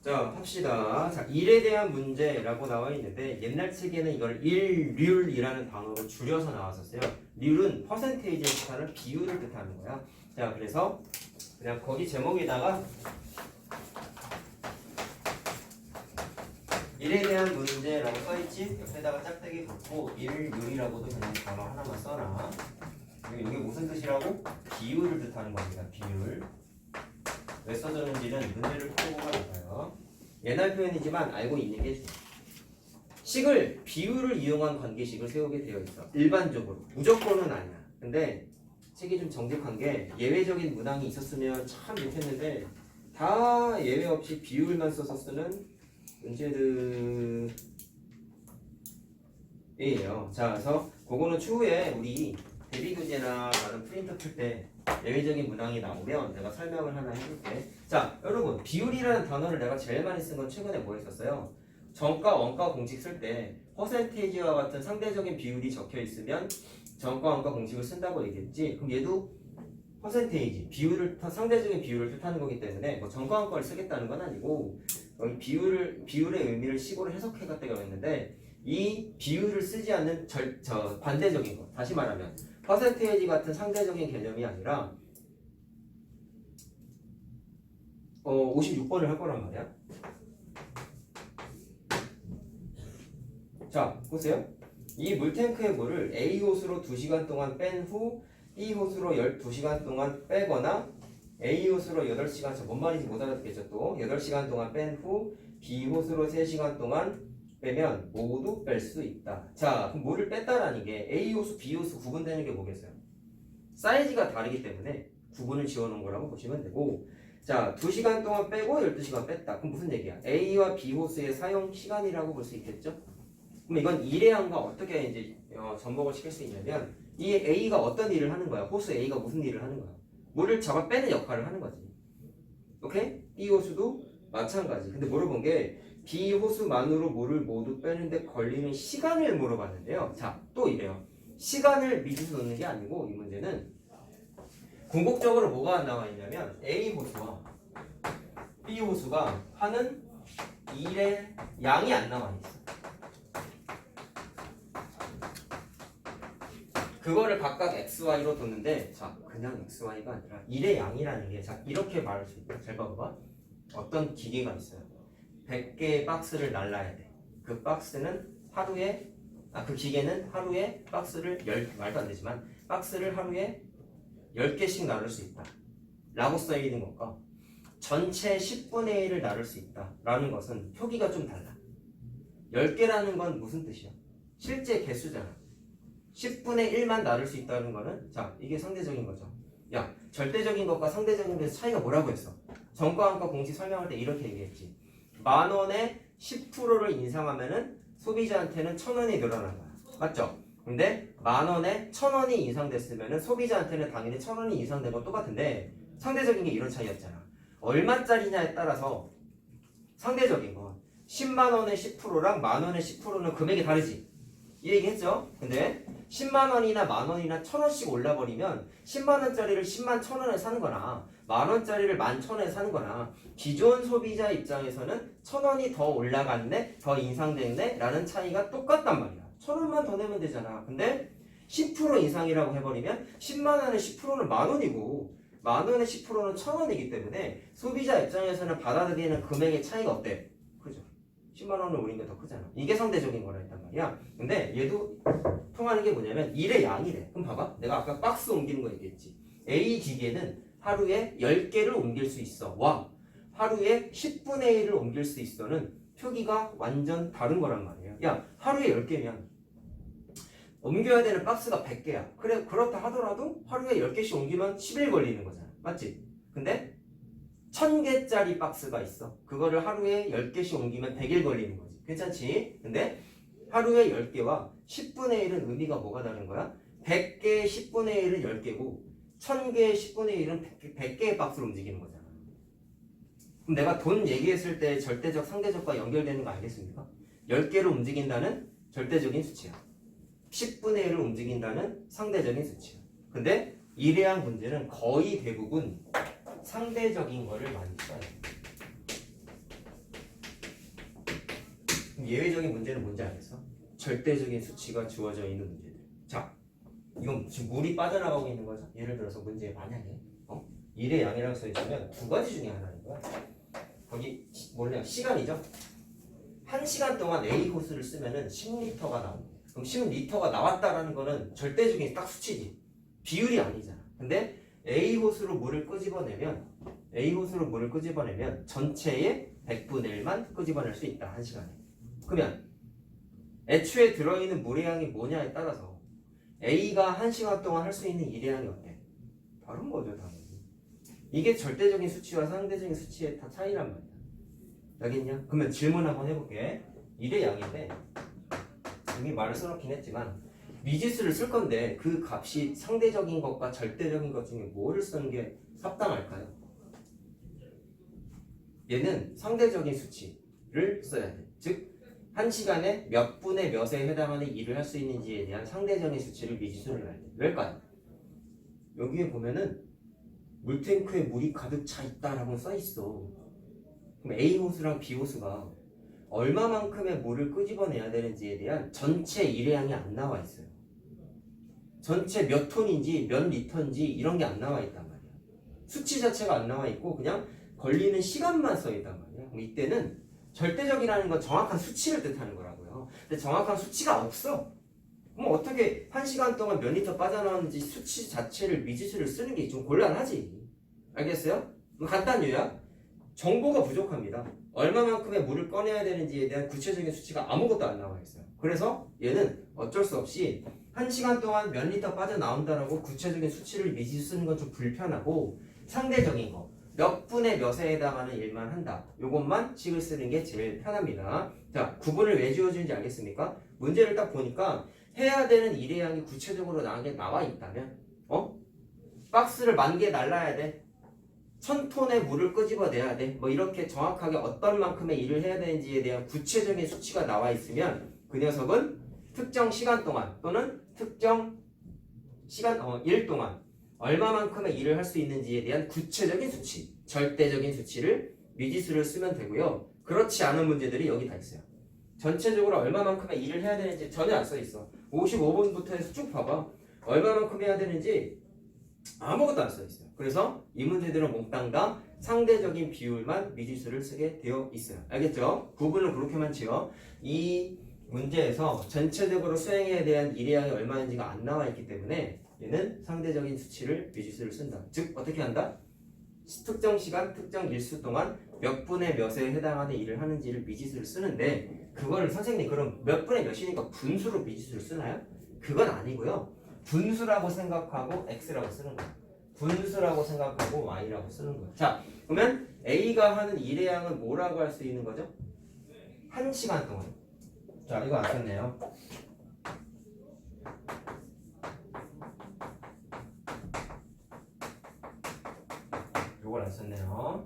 자, 합시다. 자, 일에 대한 문제라고 나와 있는데 옛날 책에는 이걸 일률이라는 단어로 줄여서 나왔었어요. 률은 퍼센테이지를 뜻하는 비율을 뜻하는 거야. 자, 그래서 그냥 거기 제목에다가 일에 대한 문제라고 써있지? 옆에다가 짝대기 긋고 일률이라고도 그냥 단어 하나만 써놔. 이게 무슨 뜻이라고? 비율을 뜻하는 겁니다. 비율. 왜 써졌는지는 문제를 풀어보면 알아요. 옛날 표현이지만 알고 있는 게 중요해요. 식을 비율을 이용한 관계식을 세우게 되어 있어. 일반적으로. 무조건은 아니야. 근데 책이 좀 정직한 게 예외적인 문항이 있었으면 참 좋겠는데 다 예외 없이 비율만 써서 쓰는 문제들이에요. 자, 그래서 그거는 추후에 우리 대비교재나 다른 프린터 풀 때 예외적인 문항이 나오면 내가 설명을 하나 해줄게. 자, 여러분 비율이라는 단어를 내가 제일 많이 쓴 건 최근에 뭐 했었어요? 정가, 원가 공식 쓸 때 퍼센테이지와 같은 상대적인 비율이 적혀 있으면 정가, 원가 공식을 쓴다고 얘기했지. 그럼 얘도 퍼센테이지, 비율을 상대적인 비율을 뜻하는 거기 때문에 뭐 정가, 원가를 쓰겠다는 건 아니고 여기 비율의 의미를 식으로 해석해갔다고 했는데 이 비율을 쓰지 않는 반대적인 거. 다시 말하면 퍼센테이지 같은 상대적인 개념이 아니라 56번을 할 거란 말이야. 자, 보세요. 이 물탱크의 물을 A 호수로 2시간 동안 뺀 후 B 호수로 12시간 동안 빼거나 A 호수로 8시간, 뭔 말인지 못 알아듣겠죠 또. 8시간 동안 뺀 후 B 호수로 3시간 동안 빼면 모두 뺄 수 있다. 자, 그럼 물을 뺐다라는 게 A 호수, B 호수 구분되는 게 뭐겠어요? 사이즈가 다르기 때문에 구분을 지어놓은 거라고 보시면 되고, 자, 2시간 동안 빼고 12시간 뺐다. 그럼 무슨 얘기야? A와 B 호수의 사용 시간이라고 볼 수 있겠죠? 그럼 이건 일의 양과 어떻게 이제 접목을 시킬 수 있냐면 이 A가 어떤 일을 하는 거야? 호수 A가 무슨 일을 하는 거야? 물을 잡아 빼는 역할을 하는 거지. 오케이? B 호수도 마찬가지. 근데 물어본 게 B 호수만으로 물을 모두 빼는데 걸리는 시간을 물어봤는데요. 자, 또 이래요. 시간을 미지수 놓는 게 아니고 이 문제는 궁극적으로 뭐가 나와 있냐면 A 호수와 B 호수가 하는 일의 양이 안 나와 있어. 그거를 각각 XY로 뒀는데, 자, 그냥 XY가 아니라 일의 양이라는 게, 자, 이렇게 말할 수 있다. 잘 봐봐. 어떤 기계가 있어요. 100개의 박스를 날라야 돼. 그 박스는 하루에, 그 기계는 하루에 박스를 말도 안 되지만, 박스를 하루에 10개씩 나눌 수 있다. 라고 써있는 것과 전체 10분의 1을 나눌 수 있다. 라는 것은 표기가 좀 달라. 10개라는 건 무슨 뜻이야? 실제 개수잖아. 10분의 1만 나눌 수 있다는 거는 자 이게 상대적인 거죠. 야 절대적인 것과 상대적인 것의 차이가 뭐라고 했어? 정가원가 공식 설명할 때 이렇게 얘기했지. 10,000원에 10%를 인상하면은 소비자한테는 1,000원이 늘어난 거야. 맞죠? 근데 10,000원에 1,000원이 인상됐으면은 소비자한테는 당연히 1,000원이 인상된 건 똑같은데 상대적인 게 이런 차이였잖아. 얼마짜리냐에 따라서 상대적인 건 10만 원의 10%랑 만 원의 10%는 금액이 다르지. 이 얘기 했죠? 근데 10만 원이나 만 원이나 1,000원씩 올라버리면 10만 원짜리를 10만 1,000원에 사는 거나 만 원짜리를 11,000원에 사는 거나 기존 소비자 입장에서는 1,000원이 더 올라갔네, 더 인상됐네 라는 차이가 똑같단 말이야. 1,000원만 더 내면 되잖아. 근데 10% 인상이라고 해버리면 10만 원의 10%는 만 원이고 만 원의 10%는 1,000원이기 때문에 소비자 입장에서는 받아들이는 금액의 차이가 어때? 그죠? 10만 원을 올린 게 더 크잖아. 이게 상대적인 거라 했단 말이야. 근데 얘도 통하는 게 뭐냐면 일의 양이래. 그럼 봐봐. 내가 아까 박스 옮기는 거 얘기했지. A 기계는 하루에 10개를 옮길 수 있어. 와. 하루에 10분의 1을 옮길 수 있어는 표기가 완전 다른 거란 말이에요. 야, 하루에 10개면 옮겨야 되는 박스가 100개야. 그래, 그렇다 하더라도 하루에 10개씩 옮기면 10일 걸리는 거잖아. 맞지? 근데 1,000개짜리 박스가 있어. 그거를 하루에 10개씩 옮기면 100일 걸리는 거지. 괜찮지? 근데 하루에 10개와 10분의 1은 의미가 뭐가 다른 거야? 100개의 10분의 1은 10개고 1,000개의 10분의 1은 100개의 박스로 움직이는 거잖아. 그럼 내가 돈 얘기했을 때 절대적, 상대적과 연결되는 거 알겠습니까? 10개를 움직인다는 절대적인 수치야. 10분의 1을 움직인다는 상대적인 수치야. 근데 일에 문제는 거의 대부분 상대적인 거를 많이 써요. 예외적인 문제는 뭔지 알겠어? 절대적인 수치가 주어져 있는 문제들. 자, 이건 지금 물이 빠져나가고 있는 거죠. 예를 들어서 문제에 만약에 일의 양이라고 써있으면 두 가지 중에 하나인 거야. 거기 뭐냐 시간이죠. 1시간 동안 A 호수를 쓰면은 10리터가 나옵니다. 그럼 10리터가 나왔다라는 거는 절대적인 딱 수치지. 비율이 아니잖아. 근데 A 호수로 물을 끄집어내면 전체의 100분의 1만 끄집어낼 수 있다. 1시간에. 그러면 애초에 들어있는 물의 양이 뭐냐에 따라서 A가 1시간 동안 할 수 있는 일의 양이 어때? 다른 거죠, 당연히. 이게 절대적인 수치와 상대적인 수치의 다 차이란 말이야. 알겠냐? 그러면 질문 한번 해볼게. 일의 양인데 이미 말을 써놓긴 했지만 미지수를 쓸 건데 그 값이 상대적인 것과 절대적인 것 중에 뭐를 쓰는 게 합당할까요? 얘는 상대적인 수치를 써야 돼. 즉 1시간에 몇 분의 몇에 해당하는 일을 할 수 있는지에 대한 상대적인 수치를 미지수를 놔야 돼. 왜일까요? 여기에 보면은 물탱크에 물이 가득 차 있다라고 써 있어. 그럼 A 호수랑 B 호수가 얼마만큼의 물을 끄집어내야 되는지에 대한 전체 일의 양이 안 나와 있어요. 전체 몇 톤인지 몇 리터인지 이런 게 안 나와 있단 말이야. 수치 자체가 안 나와 있고 그냥 걸리는 시간만 써 있단 말이야. 그럼 이때는 절대적이라는 건 정확한 수치를 뜻하는 거라고요. 근데 정확한 수치가 없어. 그럼 어떻게 1시간 동안 몇 리터 빠져나왔는지 수치 자체를 미지수를 쓰는 게 좀 곤란하지. 알겠어요? 간단 요약. 정보가 부족합니다. 얼마만큼의 물을 꺼내야 되는지에 대한 구체적인 수치가 아무것도 안 나와 있어요. 그래서 얘는 어쩔 수 없이 1시간 동안 몇 리터 빠져나온다라고 구체적인 수치를 미지수 쓰는 건 좀 불편하고 상대적인 거, 몇 분의 몇에 해당하는 일만 한다. 요것만 식을 쓰는 게 제일 편합니다. 자, 구분을 왜 지어주는지 알겠습니까? 문제를 딱 보니까 해야 되는 일의 양이 구체적으로 나와 있다면 박스를 10,000개 날라야 돼. 1000톤의 물을 끄집어내야 돼. 뭐 이렇게 정확하게 어떤 만큼의 일을 해야 되는지에 대한 구체적인 수치가 나와 있으면 그 녀석은 특정 시간 동안 또는 특정 시간 일 동안 얼마만큼의 일을 할 수 있는지에 대한 구체적인 수치, 절대적인 수치를 미지수를 쓰면 되고요. 그렇지 않은 문제들이 여기 다 있어요. 전체적으로 얼마만큼의 일을 해야 되는지 전혀 안 써 있어. 55번부터 해서 쭉 봐봐. 얼마만큼 해야 되는지 아무것도 안 써 있어요. 그래서 이 문제들은 몽땅 다 상대적인 비율만 미지수를 쓰게 되어 있어요. 알겠죠? 구분을 그렇게만 지어. 이 문제에서 전체적으로 수행에 대한 일의 양이 얼마인지가 안 나와 있기 때문에 얘는 상대적인 수치를 미지수를 쓴다. 즉 어떻게 한다? 특정 시간, 특정 일수 동안 몇 분의 몇에 해당하는 일을 하는지를 미지수를 쓰는데 그거를 선생님 그럼 몇 분의 몇이니까 분수로 미지수를 쓰나요? 그건 아니고요. 분수라고 생각하고 x라고 쓰는 거예요. 분수라고 생각하고 y라고 쓰는 거예요. 자, 그러면 a가 하는 일의 양은 뭐라고 할 수 있는 거죠? 1시간 동안. 자, 이거 안 썼네요. 요걸 안 썼네요.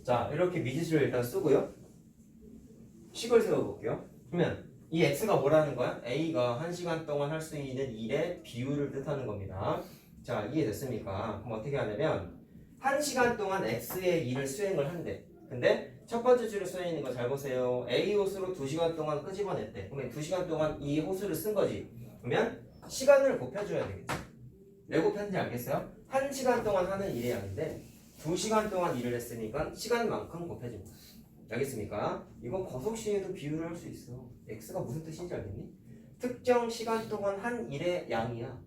자, 이렇게 미지수를 일단 쓰고요. 식을 세워볼게요. 그러면 이 x가 뭐라는 거야? a가 1시간 동안 할 수 있는 일의 비율을 뜻하는 겁니다. 자, 이해됐습니까? 그럼 어떻게 하냐면 1시간 동안 x의 일을 수행을 한대. 근데 첫 번째 줄에 써있는 거 잘 보세요. A 호수로 2시간 동안 끄집어냈대. 그러면 2시간 동안 이 호수를 쓴 거지. 그러면 시간을 곱해줘야 되겠지. 왜 곱했는지 알겠어요? 1시간 동안 하는 일의 양인데 2시간 동안 일을 했으니까 시간만큼 곱해준 거야. 알겠습니까? 이건 거속시에도 비율을 할 수 있어. x가 무슨 뜻인지 알겠니? 특정 시간 동안 한 일의 양이야.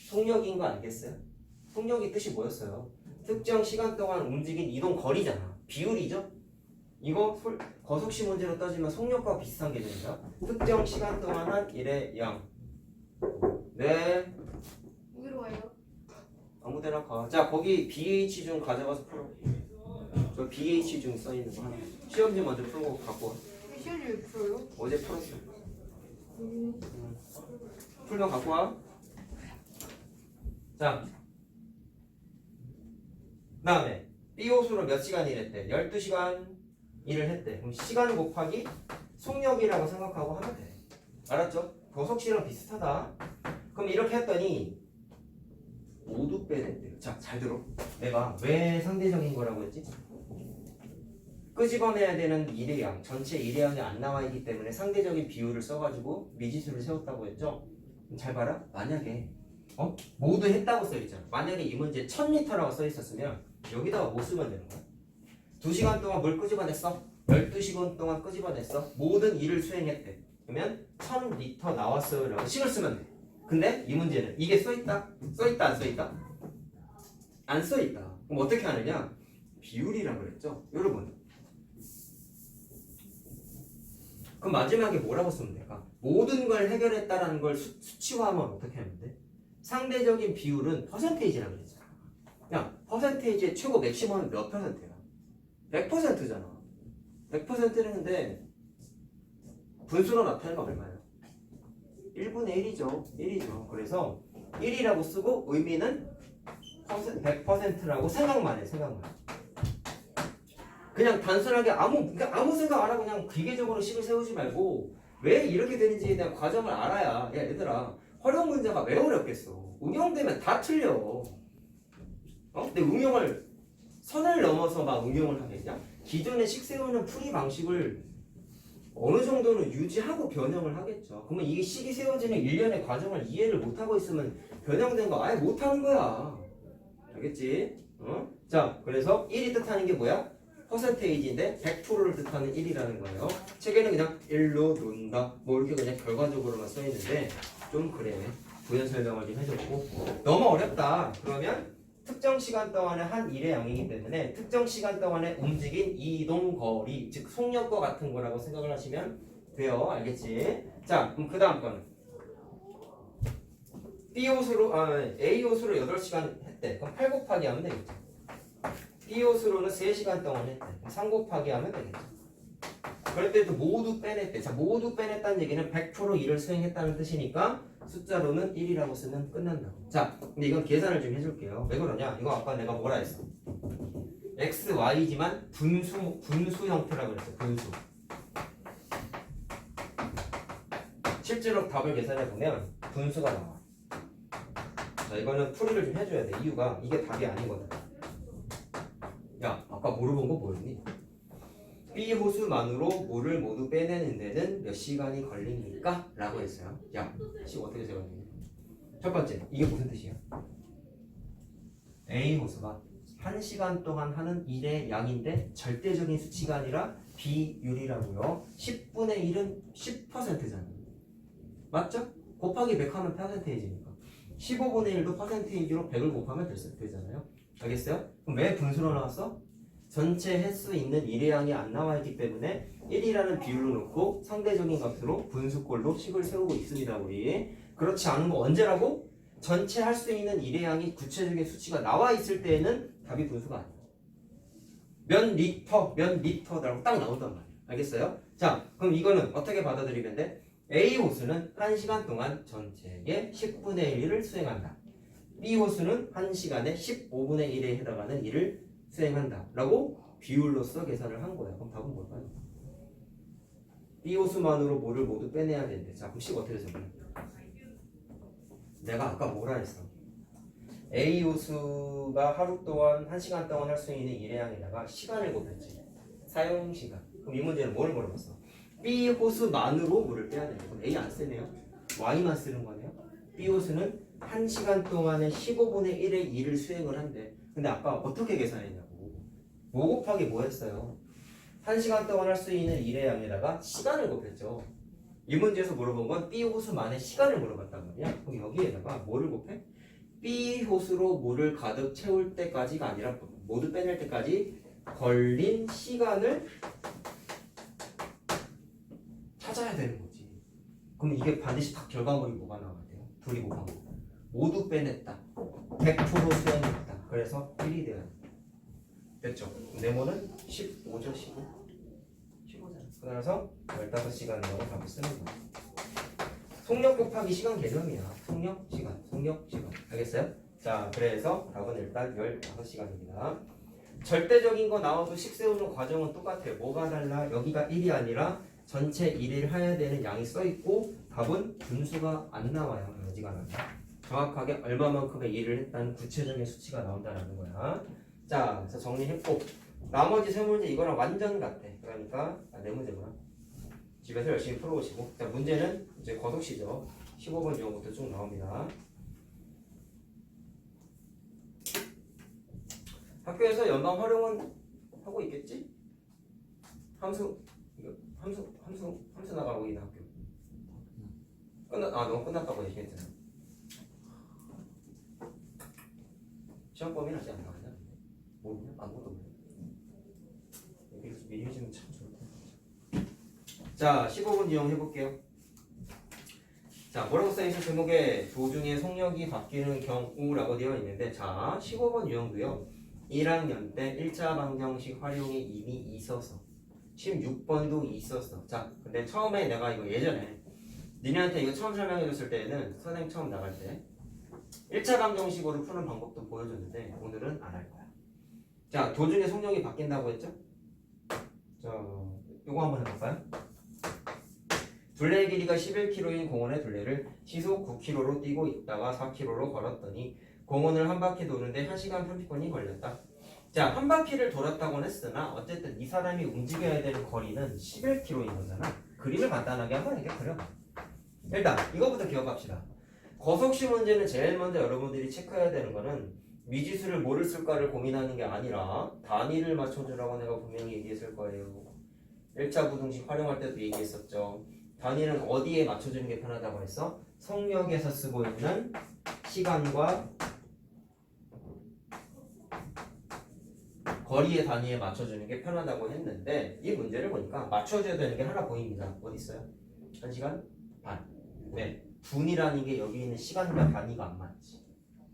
속력인 거 알겠어요? 속력이 뜻이 뭐였어요? 특정 시간 동안 움직인 이동 거리잖아. 비율이죠? 이거 거속시 문제로 따지면 속력과 비슷한 개념이다. 특정 시간 동안 한 일의 양. 네. 어디로 가요? 아무데나 가. 자, 거기 BH 중 가져가서 풀어. 저 BH 중 써있는 거 하나. 시험지 먼저 풀고 갖고 와. 시험이 왜 풀어요? 어제 풀었어. 풀면 갖고 와. 자, 그 다음에 B 호수로 몇 시간 일했대? 12시간 일을 했대. 그럼 시간 곱하기 속력이라고 생각하고 하면 돼. 알았죠? 거속시랑 비슷하다. 그럼 이렇게 했더니 모두 빼냈대요. 자, 잘 들어. 내가 왜 상대적인 거라고 했지? 끄집어내야 되는 일의 양, 전체 일의 양이 안 나와 있기 때문에 상대적인 비율을 써가지고 미지수를 세웠다고 했죠? 잘 봐라. 만약에 모두 했다고 써있잖아. 만약에 이 문제에 1000m라고 써있었으면 여기다가 뭐 쓰면 되는 거야? 2시간 동안 뭘 끄집어냈어? 12시간 동안 끄집어냈어? 모든 일을 수행했대. 그러면 1000m 나왔어요 라고 식을 쓰면 돼. 근데 이 문제는 이게 써있다? 써있다 안 써있다? 안 써있다. 그럼 어떻게 하느냐? 비율이라고 그랬죠? 여러분, 그럼 마지막에 뭐라고 쓰면 될까? 모든 걸 해결했다라는 걸 수치화하면 어떻게 하면 돼? 상대적인 비율은 퍼센테이지라고 그랬잖아. 야, 퍼센테이지의 최고 맥시멈은 몇 퍼센트야? 100%잖아. 100%는 근데 분수로 나타내는 건 얼마예요? 1분의 1이죠. 1이죠. 그래서 1이라고 쓰고 의미는 100%라고 생각만 해. 생각만. 그냥 단순하게 아무 생각 안 하고 그냥 기계적으로 식을 세우지 말고 왜 이렇게 되는지에 대한 과정을 알아야, 야 얘들아, 활용 문제가 왜 어렵겠어. 응용되면 다 틀려. 근데 응용을 선을 넘어서 막 응용을 하겠냐? 기존의 식 세우는 풀이 방식을 어느 정도는 유지하고 변형을 하겠죠. 그러면 이 식이 세워지는 일련의 과정을 이해를 못하고 있으면 변형된 거 아예 못하는 거야. 알겠지? 자, 그래서 1이 뜻하는 게 뭐야? 퍼센테이지인데 100%를 뜻하는 1이라는 거예요. 책에는 그냥 1로 논다 뭐 이렇게 그냥 결과적으로만 써있는데 좀 그래. 부연 설명을 좀 해줬고. 너무 어렵다. 그러면 특정 시간 동안의 한 일의 양이기 때문에 특정 시간 동안에 움직인 이동 거리, 즉 속력과 같은 거라고 생각을 하시면 돼요. 알겠지? 자, 그럼 그 다음 거는 A 호수로 8시간 했대. 그럼 8 곱하기 하면 되겠죠. B 호수로는 3시간 동안 했대. 3 곱하기 하면 되겠죠. 그럴 때도 모두 빼냈대. 자, 모두 빼냈다는 얘기는 100% 일을 수행했다는 뜻이니까 숫자로는 1이라고 쓰면 끝난다고. 자, 근데 이건 계산을 좀 해줄게요. 왜 그러냐? 이거 아까 내가 뭐라 했어? x, y지만 분수 형태라고 그랬어. 분수. 실제로 답을 계산해 보면 분수가 나와. 자, 이거는 풀이를 좀 해줘야 돼. 이유가 이게 답이 아니거든. 야, 아까 물어본 거 뭐였니? B 호수만으로 물을 모두 빼내는 데는 몇 시간이 걸립니까? 라고 했어요. 야, 지금 어떻게 세웠니? 첫 번째, 이게 무슨 뜻이야? A 호수가 1시간 동안 하는 일의 양인데 절대적인 수치가 아니라 비율이라고요. 10분의 1은 10%잖아. 맞죠? 곱하기 100 하면 퍼센테이지니까 15분의 1도 퍼센테이지로 100을 곱하면 되잖아요. 알겠어요? 그럼 왜 분수로 나왔어? 전체 횟수 있는 일의 양이 안 나와 있기 때문에 1이라는 비율로 놓고 상대적인 값으로 분수꼴로 식을 세우고 있습니다. 우리 그렇지 않은 거 언제라고? 전체 할 수 있는 일의 양이 구체적인 수치가 나와 있을 때에는 답이 분수가 아니야. 몇 리터라고 딱 나온단 말이야. 알겠어요? 자, 그럼 이거는 어떻게 받아들이면 돼? A 호수는 1시간 동안 전체의 10분의 1을 수행한다. B 호수는 1시간에 15분의 1에 해당하는 일을 수행한다 라고 비율로서 계산을 한 거야. 그럼 답은 뭘까요? B 호수만으로 뭐를 모두 빼내야 되는데, 자 그럼 식 어떻게 적어요? 내가 아까 뭐라 했어? A 호수가 하루 동안 1시간 동안 할 수 있는 일의 양에다가 시간을 곱했지. 사용시간. 그럼 이 문제는 뭘 물어봤어? B 호수만으로 물을 빼야 되는데, 그럼 A 안 쓰네요? Y만 쓰는 거네요? B 호수는 1시간 동안에 15분의 1의 일을 수행을 한대. 근데 아까 어떻게 계산했냐고. 뭐 곱하기 뭐 했어요? 1시간 동안 할 수 있는 일의 양에다가 시간을 곱했죠. 이 문제에서 물어본 건 B 호수만의 시간을 물어봤단 말이야. 그럼 여기에다가 뭐를 곱해? B 호수로 물을 가득 채울 때까지가 아니라 모두 빼낼 때까지 걸린 시간을 찾아야 되는 거지. 그럼 이게 반드시 딱 결과물이 뭐가 나와야 돼요? 둘이 곱하고 모두 빼냈다. 100% 수행했다. 그래서 1이 돼야 돼. 됐죠? 네모는 15죠. 15잖아. 그래서 15시간이라고 답을 쓰는 거야. 속력 곱하기 시간 개념이야. 속력, 시간. 알겠어요? 자, 그래서 답은 일단 15시간입니다. 절대적인 거 나와도 식 세우는 과정은 똑같아요. 뭐가 달라? 여기가 1이 아니라 전체 일을 해야 되는 양이 써있고 답은 분수가 안 나와요. 여지가 나요. 정확하게 얼마만큼의 일을 했다는 구체적인 수치가 나온다는 거야. 자, 정리했고 나머지 세 문제 이거랑 완전 같아. 그러니까 네 문제구나. 집에서 열심히 풀어오시고. 자, 문제는 이제 거속시죠. 15번 유형부터 쭉 나옵니다. 학교에서 연방 활용은 하고 있겠지? 함수 나가고 있는 학교. 너무 끝났다고 얘기했잖아. 시험 범위는 아직 안 나왔냐? 모르냐? 아무것도 모르냐? 여기 미리 해주면 참 좋을 텐데. 자, 15번 유형 해볼게요. 자, 뭐라고 써있어? 제목에 도중에 속력이 바뀌는 경우라고 되어 있는데, 자, 15번 유형도요. 1학년 때 1차 방정식 활용이 이미 있어서 16번도 있었어. 자, 근데 처음에 내가 이거 예전에 니네한테 이거 처음 설명해줬을 때는 선생님 처음 나갈 때 1차 방정식으로 푸는 방법도 보여줬는데 오늘은 안 할 거야. 자, 도중에 속력이 바뀐다고 했죠? 자, 요거 한번 해볼까요? 둘레의 길이가 11km인 공원의 둘레를 시속 9km로 뛰고 있다가 4km로 걸었더니 공원을 한 바퀴 도는데 1시간 30분이 걸렸다. 자, 한 바퀴를 돌았다고는 했으나 어쨌든 이 사람이 움직여야 되는 거리는 11km인 거잖아. 그림을 간단하게 한번 이렇게 그려봐. 일단 이거부터 기억합시다. 거속시 문제는 제일 먼저 여러분들이 체크해야 되는 거는 미지수를 뭐를 쓸까를 고민하는 게 아니라 단위를 맞춰주라고 내가 분명히 얘기했을 거예요. 1차 부등식 활용할 때도 얘기했었죠. 단위는 어디에 맞춰주는 게 편하다고 했어? 속력에서 쓰고 있는 시간과 거리의 단위에 맞춰주는 게 편하다고 했는데 이 문제를 보니까 맞춰줘야 되는 게 하나 보입니다. 어디 있어요? 1시간 반. 네, 분이라는 게 여기 있는 시간과 단위가 안 맞지.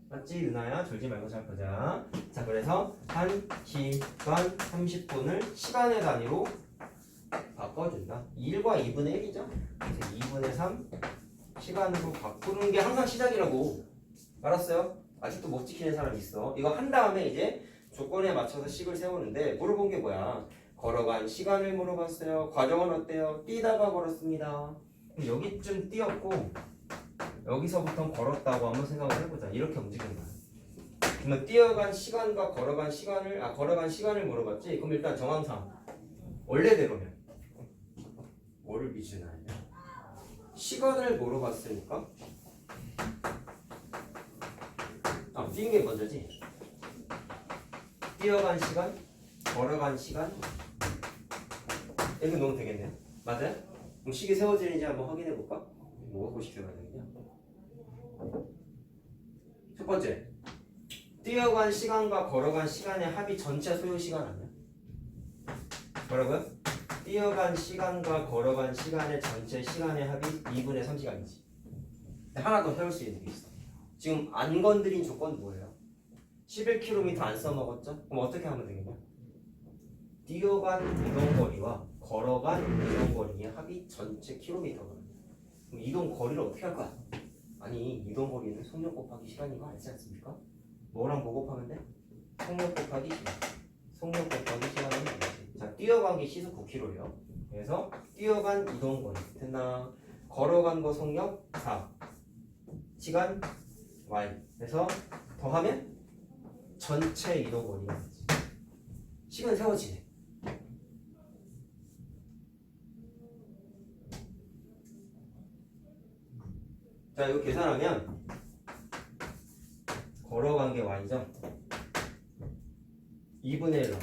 맞지, 누나야? 졸지 말고 잘 보자. 자, 그래서 1시간 30분을 시간의 단위로 바꿔준다. 1과 2분의 1이죠. 그래서 2분의 3 시간으로 바꾸는 게 항상 시작이라고. 알았어요? 아직도 못 지키는 사람 있어. 이거 한 다음에 이제 조건에 맞춰서 식을 세우는데 물어본 게 뭐야? 걸어간 시간을 물어봤어요. 과정은 어때요? 뛰다가 걸었습니다. 여기쯤 뛰었고 여기서부터 걸었다고 한번 생각을 해보자. 이렇게 움직이는 거야. 그러면 뛰어간 시간과 걸어간 시간을 물어봤지. 그럼 일단 정황상 원래대로면 뭐를 기준으로 하냐? 시간을 물어봤으니까 뛰는 게 먼저지. 뛰어간 시간, 걸어간 시간 이렇게 놓으면 되겠네요. 맞아요? 그럼 식이 세워지는지 한번 확인해 볼까? 뭐가 보시켜야 되겠냐? 첫 번째, 뛰어간 시간과 걸어간 시간의 합이 전체 소요 시간 아니야? 뭐라고요? 뛰어간 시간과 걸어간 시간의 전체 시간의 합이 2분의 3시간이지. 하나 더 세울 수 있는 게 있어. 지금 안 건드린 조건 뭐예요? 11km 안 써먹었죠? 그럼 어떻게 하면 되겠냐? 뛰어간 이동거리와 걸어간 이동거리의 합이 전체 킬로미터거든요. 그럼 이동거리를 어떻게 할 거야? 아니, 이동거리는 속력 곱하기 시간인 거 알지 않습니까? 뭐랑 뭐 곱하면 돼? 속력 곱하기 시간. 속력 곱하기 시간은 뭐지? 자, 뛰어가기 시속 9km예요. 그래서 뛰어간 이동거리 됐나? 걸어간 거 속력 4 시간 y. 그래서 더하면 전체 이동거리가 되지. 시간 세워지네. 자, 이거 계산하면 걸어간 게 y죠. 2분의 1 나와.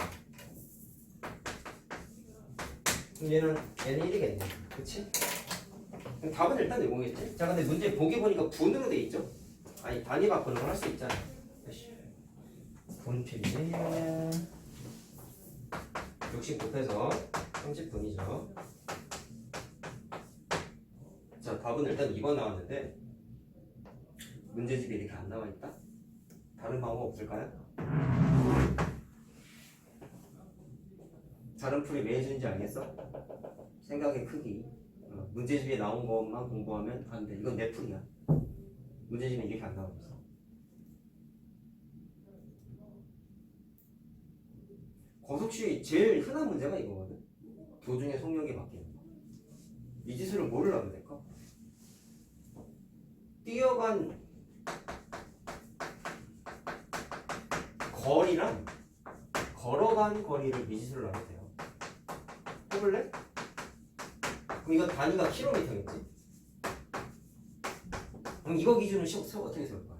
그럼 얘는 1이겠네. 그치? 그럼 답은 일단 내보겠지? 자, 근데 문제 보기 보니까 분으로 돼 있죠? 아니, 단위 바꾸는 걸 할 수 있잖아. 분 필이네. 60 곱해서 30분이죠. 자, 답은 일단 2번 나왔는데 문제집에 이렇게 안 나와 있다? 다른 방법 없을까요? 다른 풀이 왜 해주는지 알겠어? 생각의 크기. 문제집에 나온 것만 공부하면 안 돼. 이건 내 풀이야. 문제집에 이렇게 안 나와 있어. 거속시 제일 흔한 문제가 이거거든. 도중에 속력이 바뀌는 거. 미지수를 뭐를 하면 될까? 뛰어간 거리랑 걸어간 거리를 미지수로 나눠도 돼요. 해볼래? 그럼 이건 단위가 킬로미터겠지? 그럼 이거 기준으로 어떻게 세울 거야?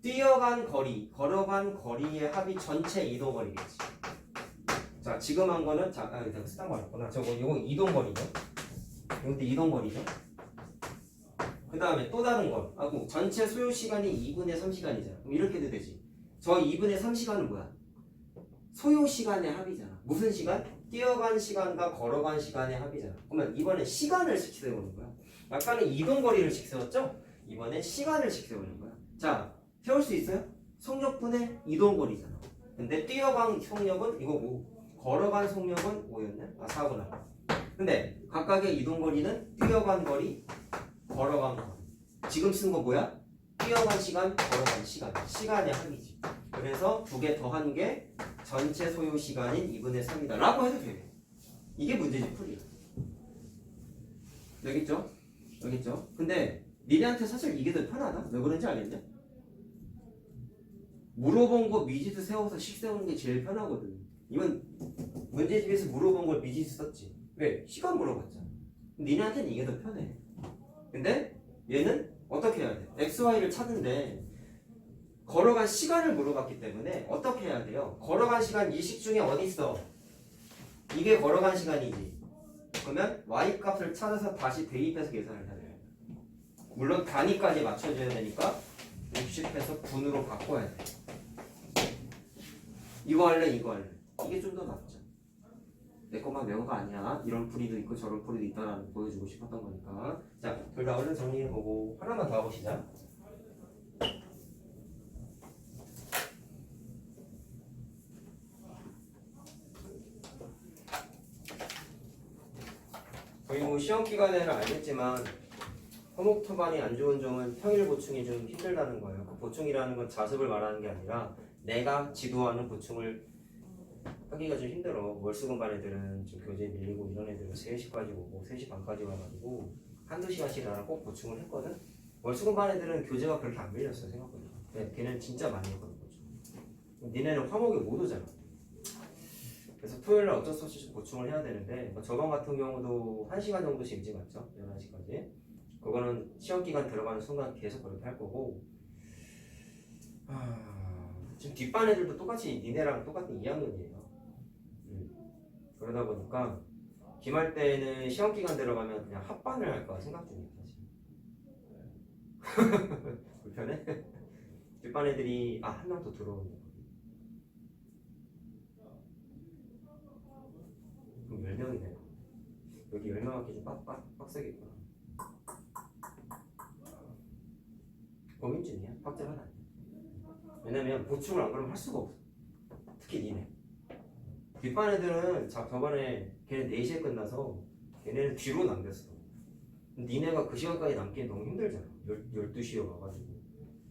뛰어간 거리, 걸어간 거리의 합이 전체 이동 거리겠지. 자, 지금 한 거는 내가 쓰던 거였구나. 이거 이동 거리죠. 이것도 이동 거리죠. 그 다음에 또 다른 거. 전체 소요 시간이 2분의 3시간이잖아. 그럼 이렇게도 되지. 저 2분의 3시간은 뭐야? 소요 시간의 합이잖아. 무슨 시간? 뛰어간 시간과 걸어간 시간의 합이잖아. 그러면 이번에 시간을 세우는 거야. 아까는 이동 거리를 세웠죠? 이번에 시간을 세우는 거야. 자, 세울 수 있어요? 속력분의 이동 거리잖아. 근데 뛰어간 속력은 이거고, 걸어간 속력은 5였네? 4구나. 근데 각각의 이동 거리는 뛰어간 거리, 걸어간 거리. 지금 쓴 거 뭐야? 뛰어간 시간, 걸어간 시간. 시간의 합이지. 그래서 두 개 더한 게 전체 소요 시간인 2분의 3이다 라고 해도 돼. 이게 문제지, 풀이야. 여기 있죠? 여기 있죠? 근데 니네한테 사실 이게 더 편하다. 왜 그런지 알겠냐? 물어본 거 미지수 세워서 식 세우는 게 제일 편하거든. 이건 문제집에서 물어본 걸 미지수 썼지. 왜? 시간 물어봤잖아. 니네한테는 이게 더 편해. 근데 얘는 어떻게 해야 돼? XY를 찾는데 걸어간 시간을 물어봤기 때문에 어떻게 해야 돼요? 걸어간 시간 이 식 중에 어디 있어? 이게 걸어간 시간이지. 그러면 Y 값을 찾아서 다시 대입해서 계산을 해야 돼요. 물론 단위까지 맞춰줘야 되니까 60해서 분으로 바꿔야 돼. 이거 할래, 이거 할래. 이게 좀 더 낫죠. 내 것만 외운 거 아니야. 이런 풀이도 있고 저런 풀이도 있다라는 거 보여주고 싶었던 거니까. 자, 둘 다 얼른 정리해보고 하나만 더 해보시자. 거의 뭐 시험 기간에는 알겠지만科目토반이 안 좋은 점은 평일 보충이 좀 힘들다는 거예요. 그 보충이라는 건 자습을 말하는 게 아니라 내가 지도하는 보충을 하기가 좀 힘들어. 월수금 반 애들은 좀 교재 밀리고 이런 애들은 3시까지 오고 3시 반까지 와가지고 한두 시간씩 나랑 꼭 보충을 했거든. 월수금 반 애들은 교재가 그렇게 안 밀렸어 생각보다. 근데 걔는 진짜 많이 했거든 보충. 니네는 화목에 못 오잖아. 그래서 토요일날 어쩔 수 없이 보충을 해야 되는데 저번 같은 경우도 1시간 정도씩 일찍 왔죠. 11시까지. 그거는 시험기간 들어가는 순간 계속 그렇게 할 거고 지금 뒷반 애들도 똑같이 니네랑 똑같은 2학년이에요. 그러다 보니까 기말 때는 시험기간 들어가면 그냥 합반을 할까 생각 중이에요 사실. 불편해? 뒷반 애들이 한 명 더 들어오네. 그럼 10명이네. 여기 10명 갖기 좀 빡세겠구나. 고민 중이야. 확정은 아니야. 왜냐면 보충을 안 그러면 할 수가 없어. 특히 니네. 뒷반 애들은 저번에 걔네 4시에 끝나서 걔네는 뒤로 남겼어. 니네가 그 시간까지 남기엔 너무 힘들잖아. 12시에 와가지고.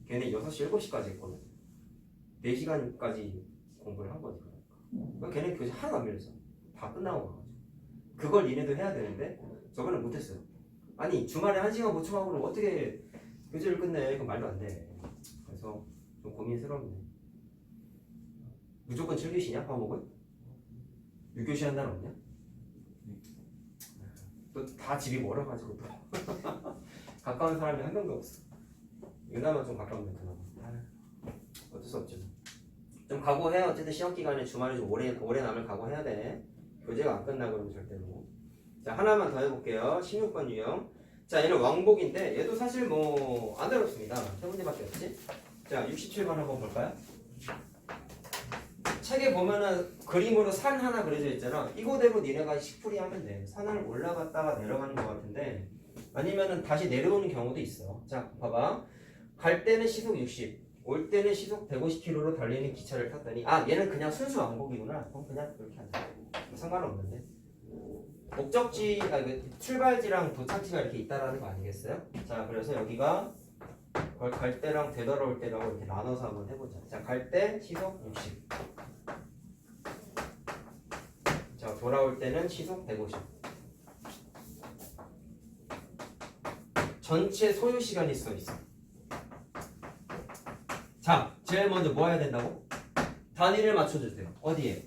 걔네 6시, 7시까지 했거든. 4시간까지 공부를 한 거지. 그러니까 걔네 교재 하나도 안 밀렸어. 다 끝나고 가가지고. 그걸 니네도 해야 되는데 저번에 못했어요. 아니 주말에 1시간 보충하고 그럼 어떻게 교재를 끝내? 그건 말도 안 돼. 그래서 좀 고민스럽네. 무조건 7교시냐 과목은? 6교시 한 날 없냐? 또 다 집이 멀어가지고 또 가까운 사람이 한 명도 없어. 유나만 좀 가까운데 그나마. 어쩔 수 없죠. 좀 각오해. 어쨌든 시험 기간에 주말에 좀 오래 남을 각오해야 돼. 교재가 안 끝나 그러면 절대로. 자 하나만 더 해볼게요. 16번 유형. 자 얘는 왕복인데 얘도 사실 뭐 안 어렵습니다. 세 문제밖에 없지. 자 67번 한번 볼까요? 책에 보면은 그림으로 산 하나 그려져 있잖아. 이거대로 니네가 식풀이 하면 돼. 산을 올라갔다가 내려가는 것 같은데 아니면은 다시 내려오는 경우도 있어. 자 봐봐. 갈 때는 시속 60, 올 때는 시속 150km로 달리는 기차를 탔더니 얘는 그냥 순수 왕복이구나. 그럼 그냥 그렇게 하자. 상관없는데. 목적지, 출발지랑 도착지가 이렇게 있다라는 거 아니겠어요? 자, 그래서 여기가 갈 때랑 되돌아올 때라고 이렇게 나눠서 한번 해보자. 자, 갈 때 시속 60. 자, 돌아올 때는 시속 150. 전체 소요 시간이 써 있어. 자, 제일 먼저 뭐 해야 된다고? 단위를 맞춰주세요. 어디에?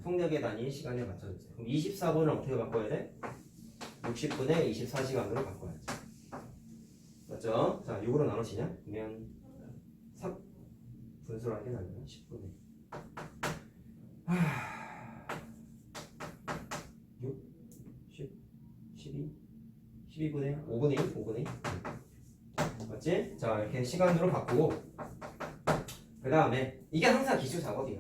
속력의 단위 시간에 맞춰주세요. 그럼 24분을 어떻게 바꿔야 돼? 60분에 24시간으로 바꿔야지. 맞죠? 자, 6으로 나눠지냐? 그러면 3 분수로 하는 게 낫냐? 10분에 6, 10, 12, 12분의 5분의 1, 5분의 1. 맞지? 자, 이렇게 시간으로 바꾸고 그 다음에 이게 항상 기초 작업이야.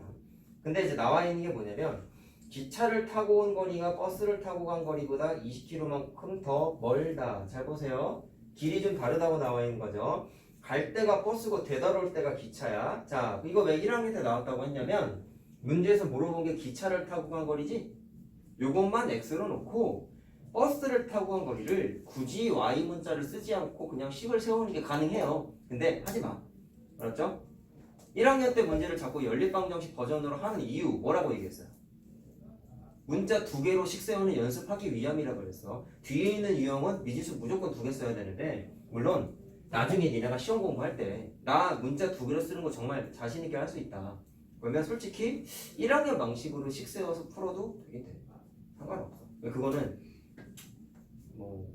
근데 이제 나와 있는 게 뭐냐면 기차를 타고 온 거리가 버스를 타고 간 거리보다 20km만큼 더 멀다. 잘 보세요. 길이 좀 다르다고 나와 있는 거죠. 갈 때가 버스고 되돌아올 때가 기차야. 자, 이거 왜 1학년 때 나왔다고 했냐면 문제에서 물어본 게 기차를 타고 간 거리지? 요것만 x로 놓고 버스를 타고 간 거리를 굳이 y 문자를 쓰지 않고 그냥 10을 세우는 게 가능해요. 근데 하지 마. 알았죠? 1학년 때 문제를 자꾸 연립방정식 버전으로 하는 이유 뭐라고 얘기했어요? 문자 2개로 식 세우는 연습하기 위함이라고 그랬어. 뒤에 있는 유형은 미지수 무조건 2개 써야 되는데 물론 나중에 니네가 시험 공부할 때 나 문자 2개로 쓰는 거 정말 자신 있게 할 수 있다. 그러면 솔직히 1학년 방식으로 식 세워서 풀어도 되게 돼. 상관없어. 그거는 뭐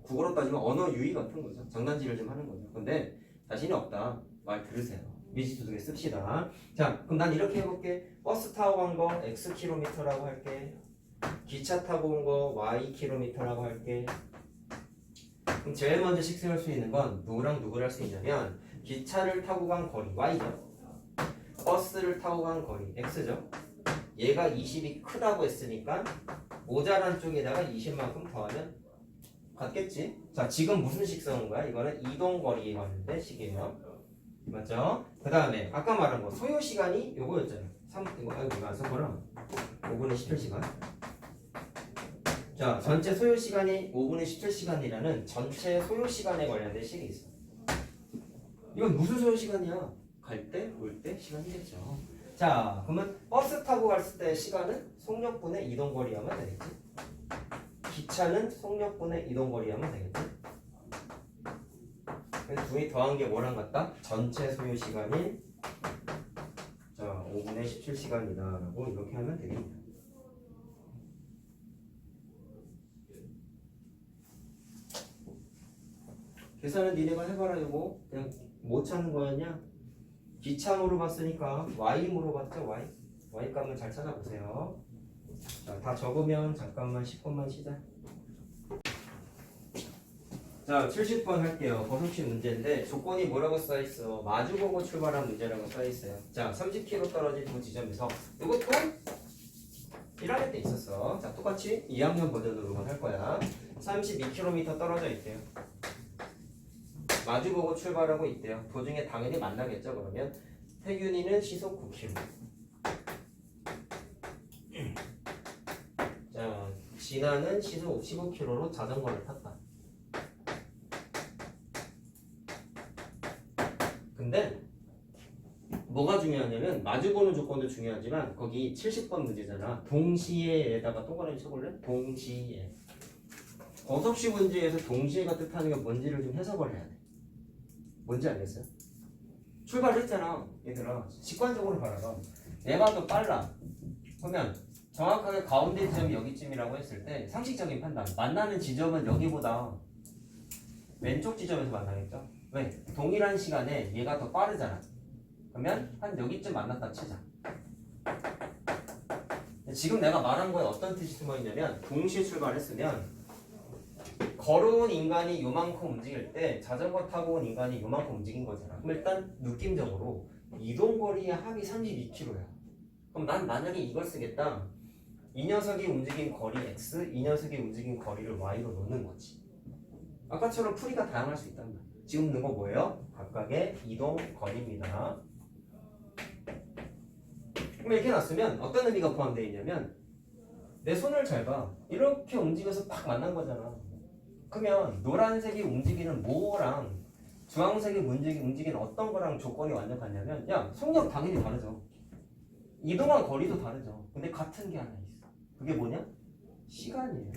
국어로 따지면 언어 유희 같은 거죠. 장난질을 좀 하는 거죠. 근데 자신이 없다. 말 들으세요. 미지수 2개 씁시다. 자, 그럼 난 이렇게 해볼게. 버스 타고 간 거 x 킬로미터라고 할게. 기차 타고 온 거 y 킬로미터라고 할게. 그럼 제일 먼저 식생할 수 있는 건 누구랑 누구를 할 수 있냐면 기차를 타고 간 거리 y죠. 버스를 타고 간 거리 x죠. 얘가 20이 크다고 했으니까 모자란 쪽에다가 20만큼 더하면 같겠지? 자, 지금 무슨 식 써는 거야? 이거는 이동거리에 관련된 식이에요. 맞죠? 그 다음에 아까 말한 거 소요시간이 요거였잖아. 3, 이거 안 썼구나. 5분의 17시간. 자, 전체 소요시간이 5분의 17시간이라는 전체 소요시간에 관련된 식이 있어. 이건 무슨 소요시간이야? 갈 때, 올 때 시간이겠죠. 자, 그러면 버스 타고 갔을 때 시간은 속력분의 이동거리 하면 되겠지? 기차는 속력분의 이동거리 하면 되겠지? 둘이 더한 게 뭐랑 같다? 전체 소요시간이 자 5분의 17시간이다 라고 이렇게 하면 되겠다. 계산은 니네가 해봐라. 이거 그냥 못 찾는 거였냐? 기차 물어봤으니까 y 물어봤죠? y 값은 잘 찾아보세요. 자, 다 적으면 잠깐만 10분만 쉬자. 자, 70번 할게요. 버섯식 문제인데 조건이 뭐라고 써있어? 마주보고 출발한 문제라고 써있어요. 자, 30km 떨어진 두 지점에서 이것도 1학년 때 있었어. 자, 똑같이 2학년 버전으로만 할 거야. 32km 떨어져 있대요. 마주보고 출발하고 있대요. 도중에 당연히 만나겠죠. 그러면 태균이는 시속 9km. 자, 진아는 시속 15km로 자전거를 탔다. 근데 뭐가 중요하냐면 마주보는 조건도 중요하지만 거기 70번 문제잖아. 동시에에다가 동그라미 쳐볼래? 동시에. 버섯식 문제에서 동시에가 뜻하는 게 뭔지를 좀 해석을 해야 돼. 뭔지 알겠어요? 출발을 했잖아. 얘들아 직관적으로 바라봐. 내가 더 빨라. 그러면 정확하게 가운데 지점이 여기쯤이라고 했을 때 상식적인 판단. 만나는 지점은 여기보다 왼쪽 지점에서 만나겠죠? 왜? 동일한 시간에 얘가 더 빠르잖아. 그러면 한 여기쯤 만났다 치자. 지금 내가 말한 거에 어떤 뜻이 숨어있냐면 동시에 출발했으면 걸어온 인간이 요만큼 움직일 때 자전거 타고 온 인간이 요만큼 움직인 거잖아. 그럼 일단 느낌적으로 이동거리의 합이 32km야. 그럼 난 만약에 이걸 쓰겠다. 이 녀석이 움직인 거리 x, 이 녀석이 움직인 거리를 y로 놓는 거지. 아까처럼 풀이가 다양할 수 있단 말이야. 지금 넣은 거 뭐예요? 각각의 이동 거리입니다. 그럼 이렇게 놨으면 어떤 의미가 포함되어 있냐면 내 손을 잘 봐. 이렇게 움직여서 팍 만난 거잖아. 그러면 노란색이 움직이는 뭐랑 주황색이 움직이는 어떤 거랑 조건이 완전 같냐면 야, 속력 당연히 다르죠. 이동한 거리도 다르죠. 근데 같은 게 하나 있어. 그게 뭐냐? 시간이에요.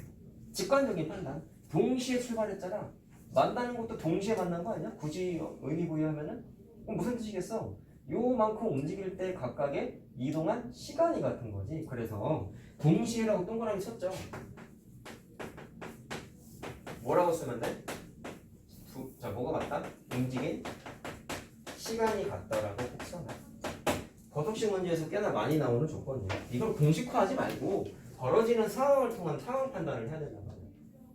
직관적인 판단. 동시에 출발했잖아. 만나는 것도 동시에 만난 거 아니야? 굳이 의미 부여하면은? 그럼 무슨 뜻이겠어? 요만큼 움직일 때 각각의 이동한 시간이 같은 거지. 그래서 동시에라고 동그라미 쳤죠. 뭐라고 쓰면 돼? 자, 뭐가 같다? 움직인 시간이 같다라고 꼭 써놔. 거속식 문제에서 꽤나 많이 나오는 조건이에요. 이걸 공식화하지 말고 벌어지는 상황을 통한 상황 판단을 해야 된단 말이야.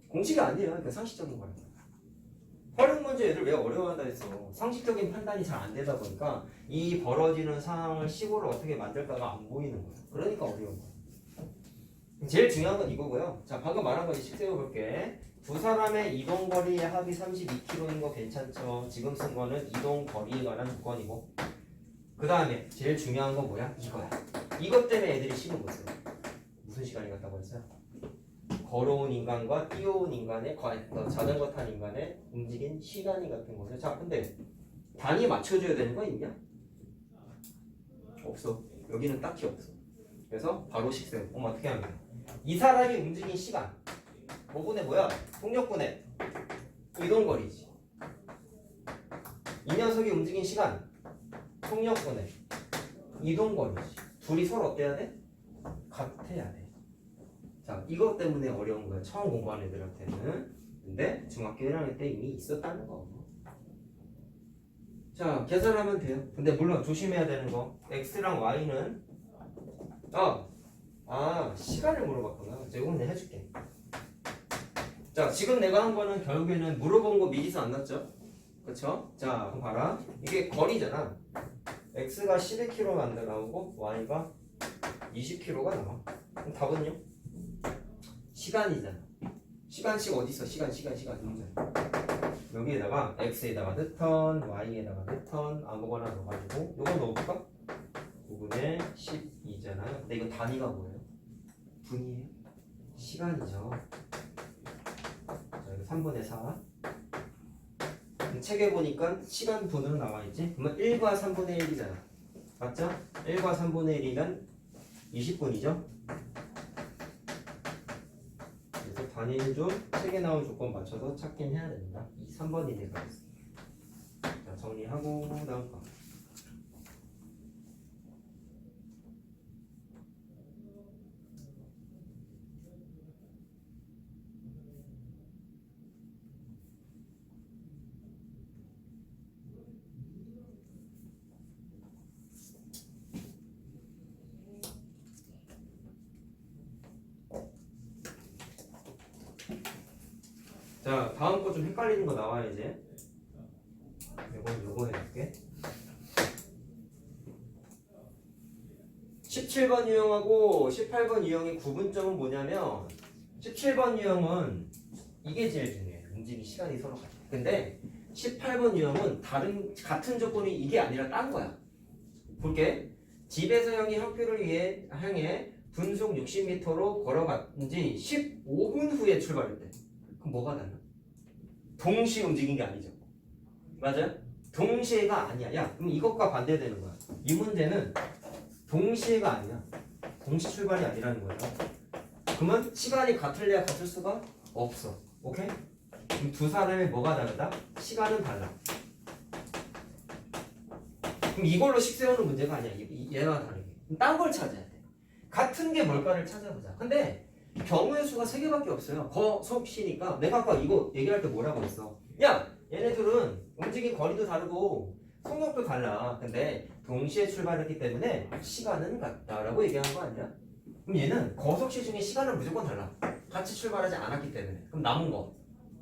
공식이 아니에요. 그러니까 상식적인 거야. 활용 문제 애들 왜 어려워한다 했어. 상식적인 판단이 잘 안 되다 보니까 이 벌어지는 상황을 식으로 어떻게 만들까가 안 보이는 거야. 그러니까 어려운 거야. 제일 중요한 건 이거고요. 자, 방금 말한 거 이제 세워볼게. 두 사람의 이동 거리의 합이 32km인 거 괜찮죠? 지금 쓴 거는 이동 거리에 관한 조건이고, 그 다음에 제일 중요한 건 뭐야? 이거야. 이것 때문에 애들이 시험 못 써. 무슨 시간이 같다고 했어요? 걸어온 인간과 뛰어온 인간의 자전거 탄 인간의 움직인 시간이 같은 거죠. 자, 근데 단위 맞춰줘야 되는 거 있냐? 없어. 여기는 딱히 없어. 그래서 바로 식세요. 어떻게 하면 돼? 이 사람이 움직인 시간. 뭐분의 뭐야? 속력분의 이동거리지. 이 녀석이 움직인 시간. 속력분의 이동거리지. 둘이 서로 어때야 돼? 같아야 돼. 자, 이것 때문에 어려운 거야. 처음 공부하는 애들한테는. 근데 중학교 1학년 때 이미 있었다는 거. 자, 계산하면 돼요. 근데 물론 조심해야 되는 거. x랑 y는 시간을 물어봤구나. 제가 오늘 해줄게. 자, 지금 내가 한 거는 결국에는 물어본 거 미리서 안 났죠? 그쵸? 자, 한번 봐라. 이게 거리잖아. x가 12km 나오고 y가 20km가 나와. 그럼 답은요? 시간이잖아. 시간씩 어디 있어? 시간. 여기에다가 x에다가 넣던 y에다가 넣던 아무거나 넣어가지고 요거 넣어볼까? 9분의 12잖아요. 근데 이거 단위가 뭐예요? 분이에요? 시간이죠. 자, 이거 3분의 4. 책에 보니까 시간 분으로 나와있지? 그러면 1과 3분의 1이잖아. 맞죠? 1과 3분의 1이면 20분이죠? 그래서 단위는 좀 책에 나온 조건 맞춰서 찾긴 해야 됩니다. 3번이 되겠습니다. 자, 정리하고 다음 거. 자, 다음 거 좀 헷갈리는 거 나와요 이제. 요거 해볼게. 17번 유형하고 18번 유형의 구분점은 뭐냐면 17번 유형은 이게 제일 중요해요. 움직임 시간이 서로 같아. 근데 18번 유형은 같은 조건이 이게 아니라 딴 거야. 볼게. 집에서 형이 학교를 향해 분속 60m로 걸어간 지 15분 후에 출발했대. 그럼 뭐가 달라? 동시에 움직인 게 아니죠. 맞아요? 동시에가 아니야. 야, 그럼 이것과 반대되는 거야. 이 문제는 동시에가 아니야. 동시 출발이 아니라는 거야. 그러면 시간이 같을래야 같을 수가 없어. 오케이? 그럼 두 사람의 뭐가 다르다? 시간은 달라. 그럼 이걸로 식 세우는 문제가 아니야. 얘와 다르게. 딴 걸 찾아야 돼. 같은 게 뭘까를 찾아보자. 근데 경우의 수가 3개밖에 없어요. 거속시니까 내가 아까 이거 얘기할 때 뭐라고 했어? 야, 얘네들은 움직인 거리도 다르고 속력도 달라. 근데 동시에 출발했기 때문에 시간은 같다라고 얘기한 거 아니야? 그럼 얘는 거속시 중에 시간은 무조건 달라. 같이 출발하지 않았기 때문에. 그럼 남은 거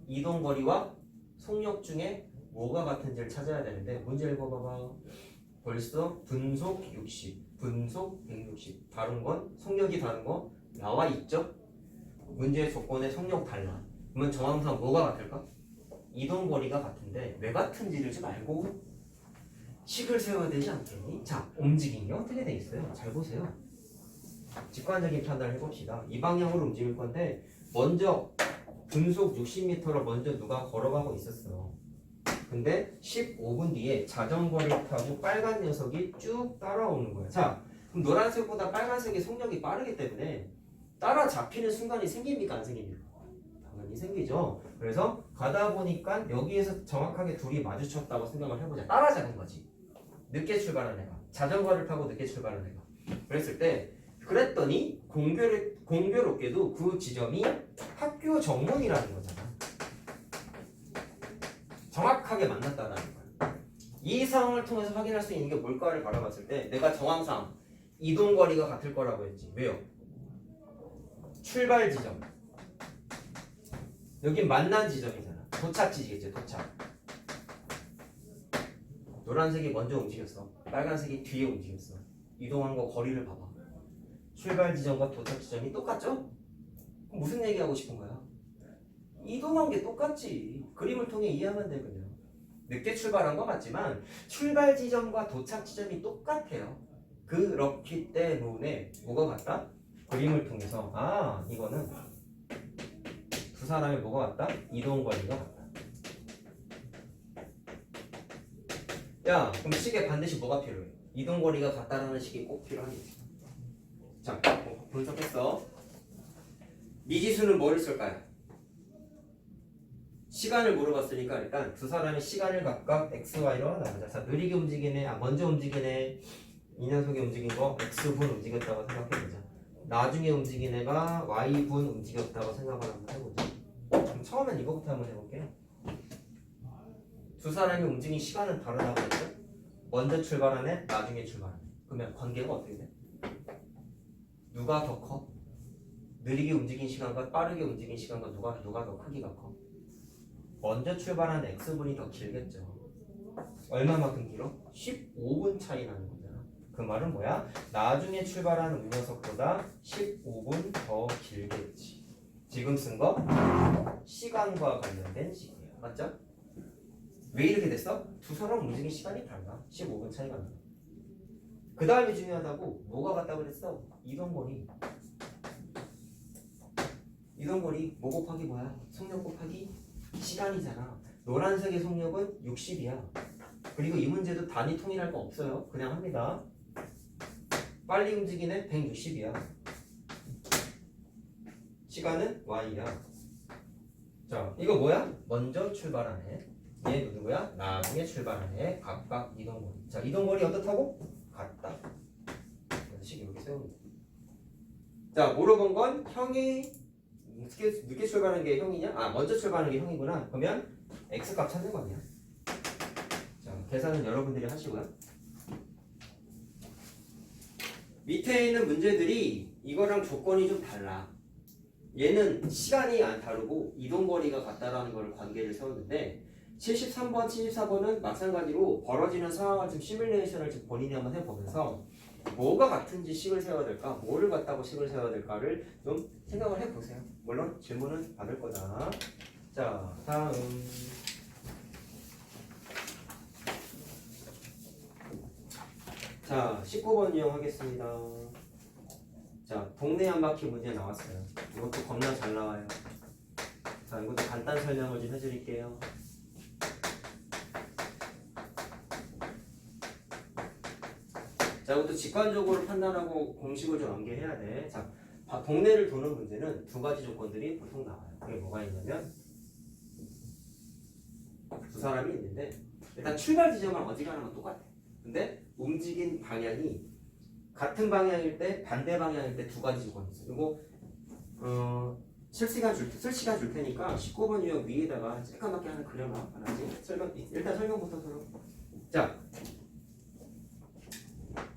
이동거리와 속력 중에 뭐가 같은지를 찾아야 되는데 문제 읽어봐봐. 벌써 분속 60, 분속 160. 다른 건 속력이 다른 거 나와 있죠? 문제의 조건에 속력 달라. 그러면 정황상 뭐가 같을까? 이동거리가 같은데 왜 같은지를 좀 알고 식을 세워야 되지 않겠니? 자, 움직임이 게 어떻게 돼 있어요? 잘 보세요. 직관적인 판단을 해봅시다. 이 방향으로 움직일 건데 먼저 분속 60m로 먼저 누가 걸어가고 있었어. 근데 15분 뒤에 자전거를 타고 빨간 녀석이 쭉 따라오는 거야. 자, 그럼 노란색보다 빨간색의 속력이 빠르기 때문에 따라잡히는 순간이 생깁니까? 안 생깁니까? 당연히 생기죠. 그래서 가다 보니까 여기에서 정확하게 둘이 마주쳤다고 생각을 해보자. 따라잡은 거지. 늦게 출발한 애가 자전거를 타고 늦게 출발한 애가 그랬을 때 그랬더니 공교롭게도 그 지점이 학교 정문이라는 거잖아. 정확하게 만났다라는 거야. 이 상황을 통해서 확인할 수 있는 게 뭘까를 바라봤을 때 내가 정황상 이동거리가 같을 거라고 했지. 왜요? 출발 지점 여긴 만난 지점이잖아. 도착지겠지. 도착. 노란색이 먼저 움직였어. 빨간색이 뒤에 움직였어. 이동한 거 거리를 봐봐. 출발 지점과 도착 지점이 똑같죠? 그럼 무슨 얘기하고 싶은 거야? 이동한 게 똑같지. 그림을 통해 이해하면 돼 그냥. 늦게 출발한 거 맞지만 출발 지점과 도착 지점이 똑같아요. 그렇기 때문에 뭐가 같다? 그림을 통해서 아 이거는 두 사람의 뭐가 같다? 이동 거리가 같다. 야 그럼 식에 반드시 뭐가 필요해? 이동 거리가 같다라는 식이 꼭 필요하겠지. 자 분석했어. 미지수는 뭐를 쓸까요? 시간을 물어봤으니까 일단 두 사람의 시간을 각각 x, y로 나누자. 자, 느리게 움직이네, 먼저 움직이네, 이 녀석이 움직인 거 x분 움직였다고 생각해보자. 나중에 움직인 애가 y분 움직였다고 생각을 한번 해보자. 그럼 처음엔 이거부터 한번 해볼게요. 두 사람이 움직인 시간은 다르다고 했죠? 먼저 출발한 애, 나중에 출발한 애. 그러면 관계가 어떻게 돼? 누가 더 커? 느리게 움직인 시간과 빠르게 움직인 시간과 누가 더 크기가 커? 먼저 출발한 x분이 더 길겠죠. 얼마만큼 길어? 15분 차이 나는 거잖아. 그 말은 뭐야? 나중에 출발한 이 녀석보다 15분 더 길겠지. 지금 쓴 거 시간과 관련된 식이에요. 맞죠? 왜 이렇게 됐어? 두 사람 움직인 시간이 달라. 15분 차이가 나. 그 다음에 중요하다고 뭐가 같다고 그랬어? 이동거리. 이동거리 뭐 곱하기 뭐야? 속력 곱하기 시간이잖아. 노란색의 속력은 60이야. 그리고 이 문제도 단위 통일할 거 없어요. 그냥 합니다. 빨리 움직이는 160이야. 시간은 y야. 자, 이거 뭐야? 먼저 출발한 애. 얘 누구야? 나중에 출발한 애. 각각 이동거리. 자, 이동거리 어떻다고? 같다. 그래서 식 이렇게 세웁니다. 자, 물어본 건 형이 늦게 출발하는 게 형이냐? 아, 먼저 출발하는 게 형이구나. 그러면 x값 찾는 거 아니야? 자, 계산은 여러분들이 하시고요. 밑에 있는 문제들이 이거랑 조건이 좀 달라. 얘는 시간이 안 다르고 이동거리가 같다라는 걸 관계를 세웠는데 73번, 74번은 마찬가지로 벌어지는 상황을 좀 시뮬레이션을 좀 본인이 한번 해보면서 뭐가 같은지 식을 세워야 될까? 뭐를 같다고 식을 세워야 될까를 좀 생각을 해보세요. 물론 질문은 받을 거다. 자, 다음. 자, 19번 이용하겠습니다. 자, 동네 한 바퀴 문제 나왔어요. 이것도 겁나 잘 나와요. 자, 이것도 간단 설명을 좀 해드릴게요. 자, 이것도 직관적으로 판단하고 공식을 좀 암기해야 돼. 자, 동네를 도는 문제는 두 가지 조건들이 보통 나와요. 그게 뭐가 있냐면 두 사람이 있는데 일단 출발 지점은 어디가는 건 똑같아. 근데 움직인 방향이 같은 방향일 때 반대 방향일 때 두 가지 조건이 있어. 그리고 쓸 시간 줄 테니까 19번 유형 위에다가 쬐까맣게 하는 그림을 하나지. 일단 설명부터 들어. 자,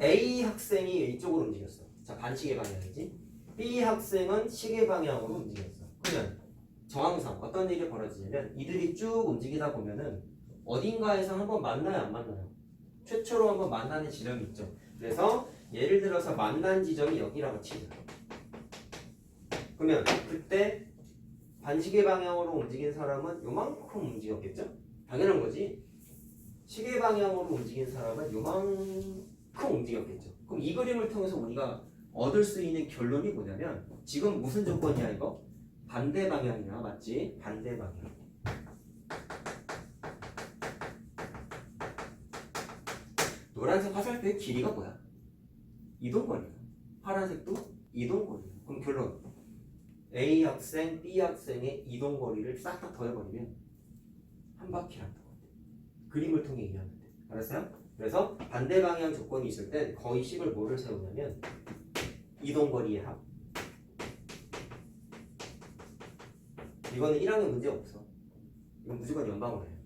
A 학생이 이쪽으로 움직였어. 자, 반시계 방향이지. B 학생은 시계 방향으로 움직였어. 그러면 정황상 어떤 일이 벌어지냐면 이들이 쭉 움직이다 보면은 어딘가에서 한번 만나요, 안 만나요? 최초로 한번 만나는 지점이 있죠. 그래서 예를 들어서 만난 지점이 여기라고 치자. 그러면 그때 반시계 방향으로 움직인 사람은 요만큼 움직였겠죠? 당연한 거지. 시계 방향으로 움직인 사람은 요만큼 움직였겠죠. 그럼 이 그림을 통해서 우리가 얻을 수 있는 결론이 뭐냐면 지금 무슨 조건이야 이거? 반대 방향이야, 맞지? 반대 방향. 노란색 화살표의 길이가 뭐야? 이동거리야. 파란색도 이동거리야. 그럼 결론 A 학생, B 학생의 이동거리를 싹 다 더해버리면 한 바퀴랑 똑같아. 그림을 통해 이해하면 돼. 알았어요? 그래서 반대 방향 조건이 있을 땐 거의 식을 뭐를 세우냐면 이동거리의 합. 이거는 1학년 문제 없어. 이건 무조건 연방을 해요.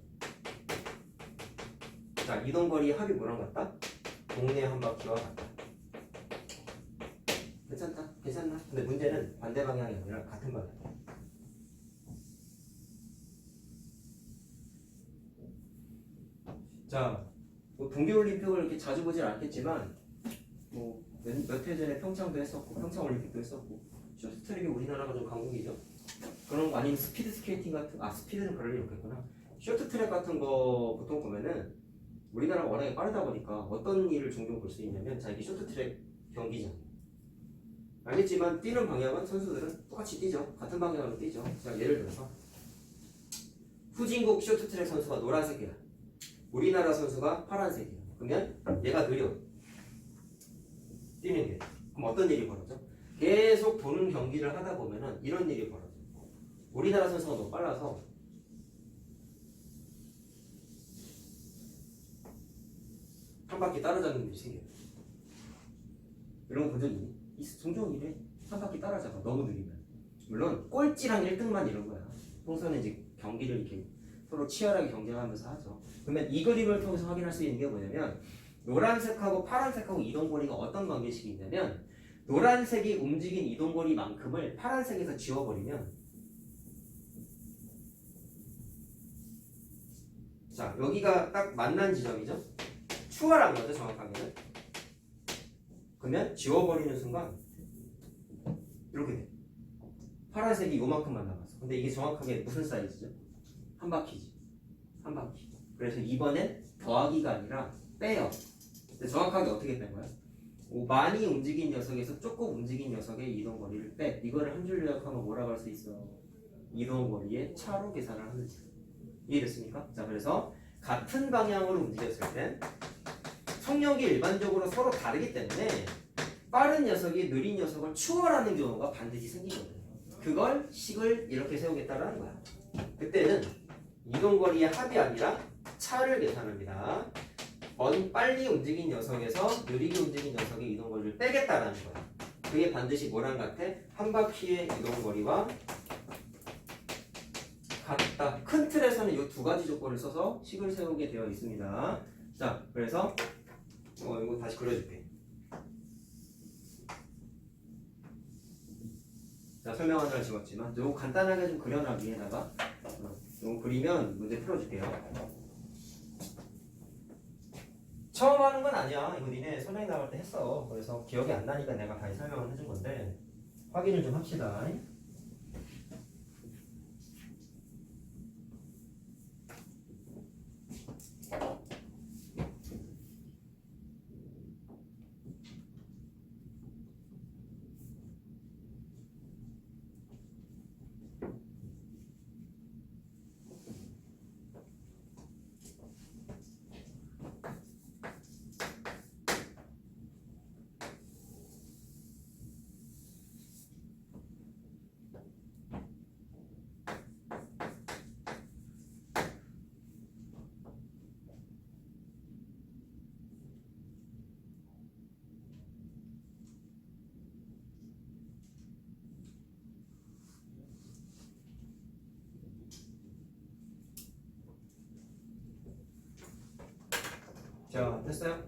자, 이동거리의 합이 뭐랑 같다? 동네 한 바퀴와 같다. 괜찮다? 괜찮나? 근데 문제는 반대 방향이 아니라 같은 방향. 자, 뭐 동계올림픽을 이렇게 자주 보진 않겠지만 뭐 몇 해 전에 평창도 했었고 평창올림픽도 했었고 쇼트트랙이 우리나라가 좀 강국이죠. 그런 거 아니면 스피드 스케이팅 같은 스피드는 그럴 일 없겠구나. 쇼트트랙 같은 거 보통 보면은 우리나라가 워낙에 빠르다 보니까 어떤 일을 종종 볼 수 있냐면 자 이게 쇼트트랙 경기장 알겠지만 뛰는 방향은 선수들은 똑같이 뛰죠. 같은 방향으로 뛰죠. 자 예를 들어서 후진국 쇼트트랙 선수가 노란색이야. 우리나라 선수가 파란색이야. 그러면 얘가 느려. 뛰는 게. 그럼 어떤 일이 벌어져? 계속 도는 경기를 하다 보면은 이런 일이 벌어져. 우리나라 선수가 너무 빨라서 한 바퀴 따라잡는 일이 생겨요. 이런 거 본 적 있니? 종종 이래. 한 바퀴 따라잡아. 너무 느리면. 물론 꼴찌랑 1등만 이런 거야. 평소에는 이제 경기를 이렇게 서로 치열하게 경쟁하면서 하죠. 그러면 이 그림을 통해서 확인할 수 있는 게 뭐냐면 노란색하고 파란색하고 이동거리가 어떤 관계식이 있냐면 노란색이 움직인 이동거리만큼을 파란색에서 지워버리면 자 여기가 딱 만난 지점이죠. 추월한 거죠 정확하게는. 그러면 지워버리는 순간 이렇게 돼. 파란색이 요만큼만 남았어. 근데 이게 정확하게 무슨 사이즈죠? 한 바퀴지. 한 바퀴. 그래서 이번엔 더하기가 아니라 빼요. 근데 정확하게 어떻게 뺀 거야? 많이 움직인 녀석에서 조금 움직인 녀석의 이동거리를 빼. 이거를 한 줄 요약하면 뭐라고 할 수 있어? 이동거리의 차로 계산을 하는 식. 이해됐습니까? 자, 그래서 같은 방향으로 움직였을 땐 속력이 일반적으로 서로 다르기 때문에 빠른 녀석이 느린 녀석을 추월하는 경우가 반드시 생기거든요. 그걸 식을 이렇게 세우겠다라는 거야. 그때는 이동거리의 합이 아니라 차를 계산합니다. 빨리 움직인 녀석에서 느리게 움직인 녀석의 이동거리를 빼겠다라는 거야. 그게 반드시 뭐랑 같아? 한 바퀴의 이동거리와 같다. 큰 틀에서는 이 두 가지 조건을 써서 식을 세우게 되어 있습니다. 자, 그래서 이거 다시 그려줄게. 자, 설명하느라 지웠지만 이거 간단하게 좀 그려놔 위에다가 이거 그리면 문제 풀어줄게요. 처음 하는 건 아니야. 이거 니네 선생님 나갈 때 했어. 그래서 기억이 안 나니까 내가 다시 설명을 해준 건데 확인을 좀 합시다. 자, 됐어요?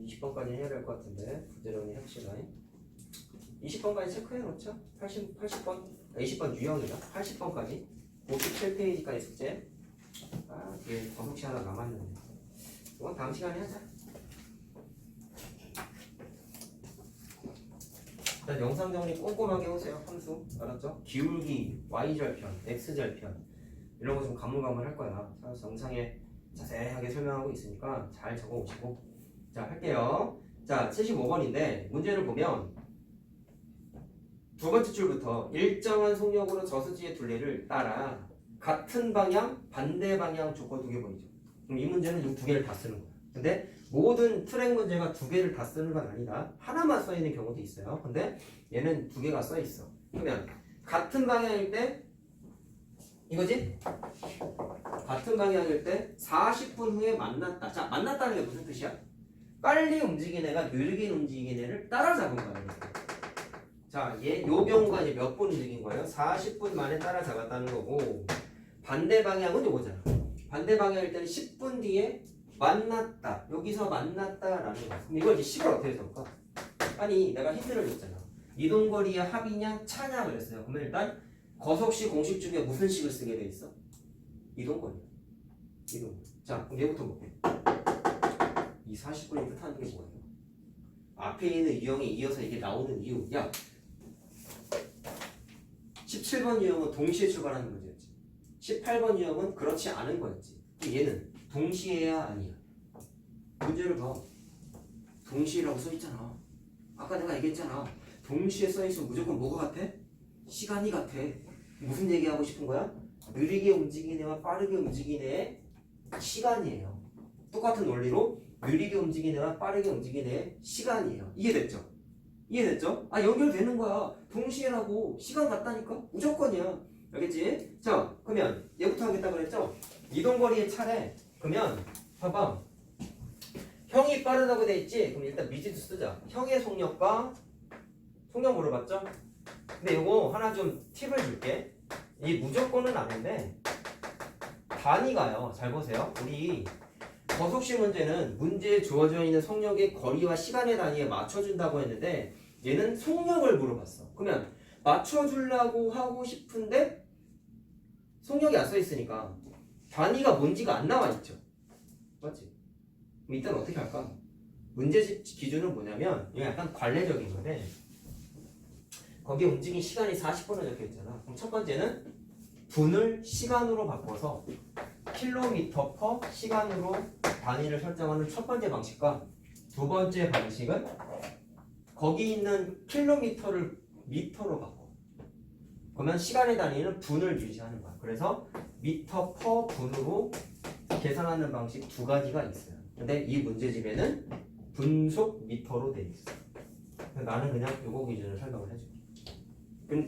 20번까지 해야 될 것 같은데 부지런히 합시다. 20번까지 체크해 놓자. 80번, 20번 유형이다. 80번까지 57페이지까지 숙제. 뒤에 과목시 하나 남았는데 이건 다음 시간에 하자. 일단 영상 정리 꼼꼼하게 해오세요. 함수 알았죠? 기울기, y절편, x절편 이런 거 좀 가물가물 할 거야. 영상에 자세하게 설명하고 있으니까 잘 적어오시고. 자, 할게요. 자, 75번인데 문제를 보면 두 번째 줄부터 일정한 속력으로 저수지의 둘레를 따라 같은 방향, 반대 방향 조건 두 개 보이죠? 그럼 이 문제는 이 두 개를 다 쓰는 거야. 근데 모든 트랙 문제가 두 개를 다 쓰는 건 아니다. 하나만 써 있는 경우도 있어요. 근데 얘는 두 개가 써 있어. 그러면 같은 방향일 때 이거지? 같은 방향일 때 40분 후에 만났다. 자, 만났다는 게 무슨 뜻이야? 빨리 움직인 애가 느리게 움직인 애를 따라잡은 거야. 자, 요 경우가 이제 몇 분 움직인 거예요? 40분 만에 따라잡았다는 거고, 반대 방향은 요거잖아. 반대 방향일 때는 10분 뒤에 만났다. 여기서 만났다라는 거야. 그럼 이걸 이제 식을 어떻게 적을까? 아니, 내가 힌트를 줬잖아. 이동거리의 합이냐 차냐 그랬어요. 그러면 일단 거석식 공식 중에 무슨 식을 쓰게 돼 있어? 이동거리야. 이동거리. 자, 그럼 얘부터 볼게. 이 40분이 뜻하는 게 뭐예요? 앞에 있는 유형이 이어서 이게 나오는 이유. 야, 17번 유형은 동시에 출발하는 문제였지. 18번 유형은 그렇지 않은 거였지. 얘는 동시에야 아니야. 문제를 봐. 동시에라고 써있잖아. 아까 내가 얘기했잖아. 동시에 써있으면 무조건 뭐가 같아? 시간이 같아. 무슨 얘기하고 싶은 거야? 느리게 움직이는 애와 빠르게 움직이는 애의 시간이에요. 똑같은 원리로 느리게 움직이는 애와 빠르게 움직이는 애의 시간이에요. 이해됐죠? 이해됐죠? 아, 연결되는 거야. 동시에라고. 시간 같다니까? 무조건이야. 알겠지? 자, 그러면 얘부터 하겠다 그랬죠? 이동거리의 차례. 그러면 봐봐. 형이 빠르다고 돼 있지? 그럼 일단 미지수 쓰자. 형의 속력과 속력 물어봤죠? 근데 요거 하나 좀 팁을 줄게. 이 무조건은 아닌데 단위가요. 잘 보세요. 우리 거속식 문제는 문제에 주어져 있는 속력의 거리와 시간의 단위에 맞춰준다고 했는데 얘는 속력을 물어봤어. 그러면 맞춰주려고 하고 싶은데 속력이 안 써있으니까 단위가 뭔지가 안 나와 있죠. 맞지? 그럼 일단 어떻게 할까? 문제집 기준은 뭐냐면 이거 약간 관례적인 건데 거기에 움직인 시간이 40분을 적혀 있잖아. 그럼 첫 번째는 분을 시간으로 바꿔서 킬로미터 퍼 시간으로 단위를 설정하는 첫 번째 방식과 두 번째 방식은 거기 있는 킬로미터를 미터로 바꿔. 그러면 시간의 단위는 분을 유지하는 거야. 그래서 미터 퍼 분으로 계산하는 방식 두 가지가 있어요. 근데 이 문제집에는 분속 미터로 돼 있어. 나는 그냥 요거 기준을 설명을 해줄게.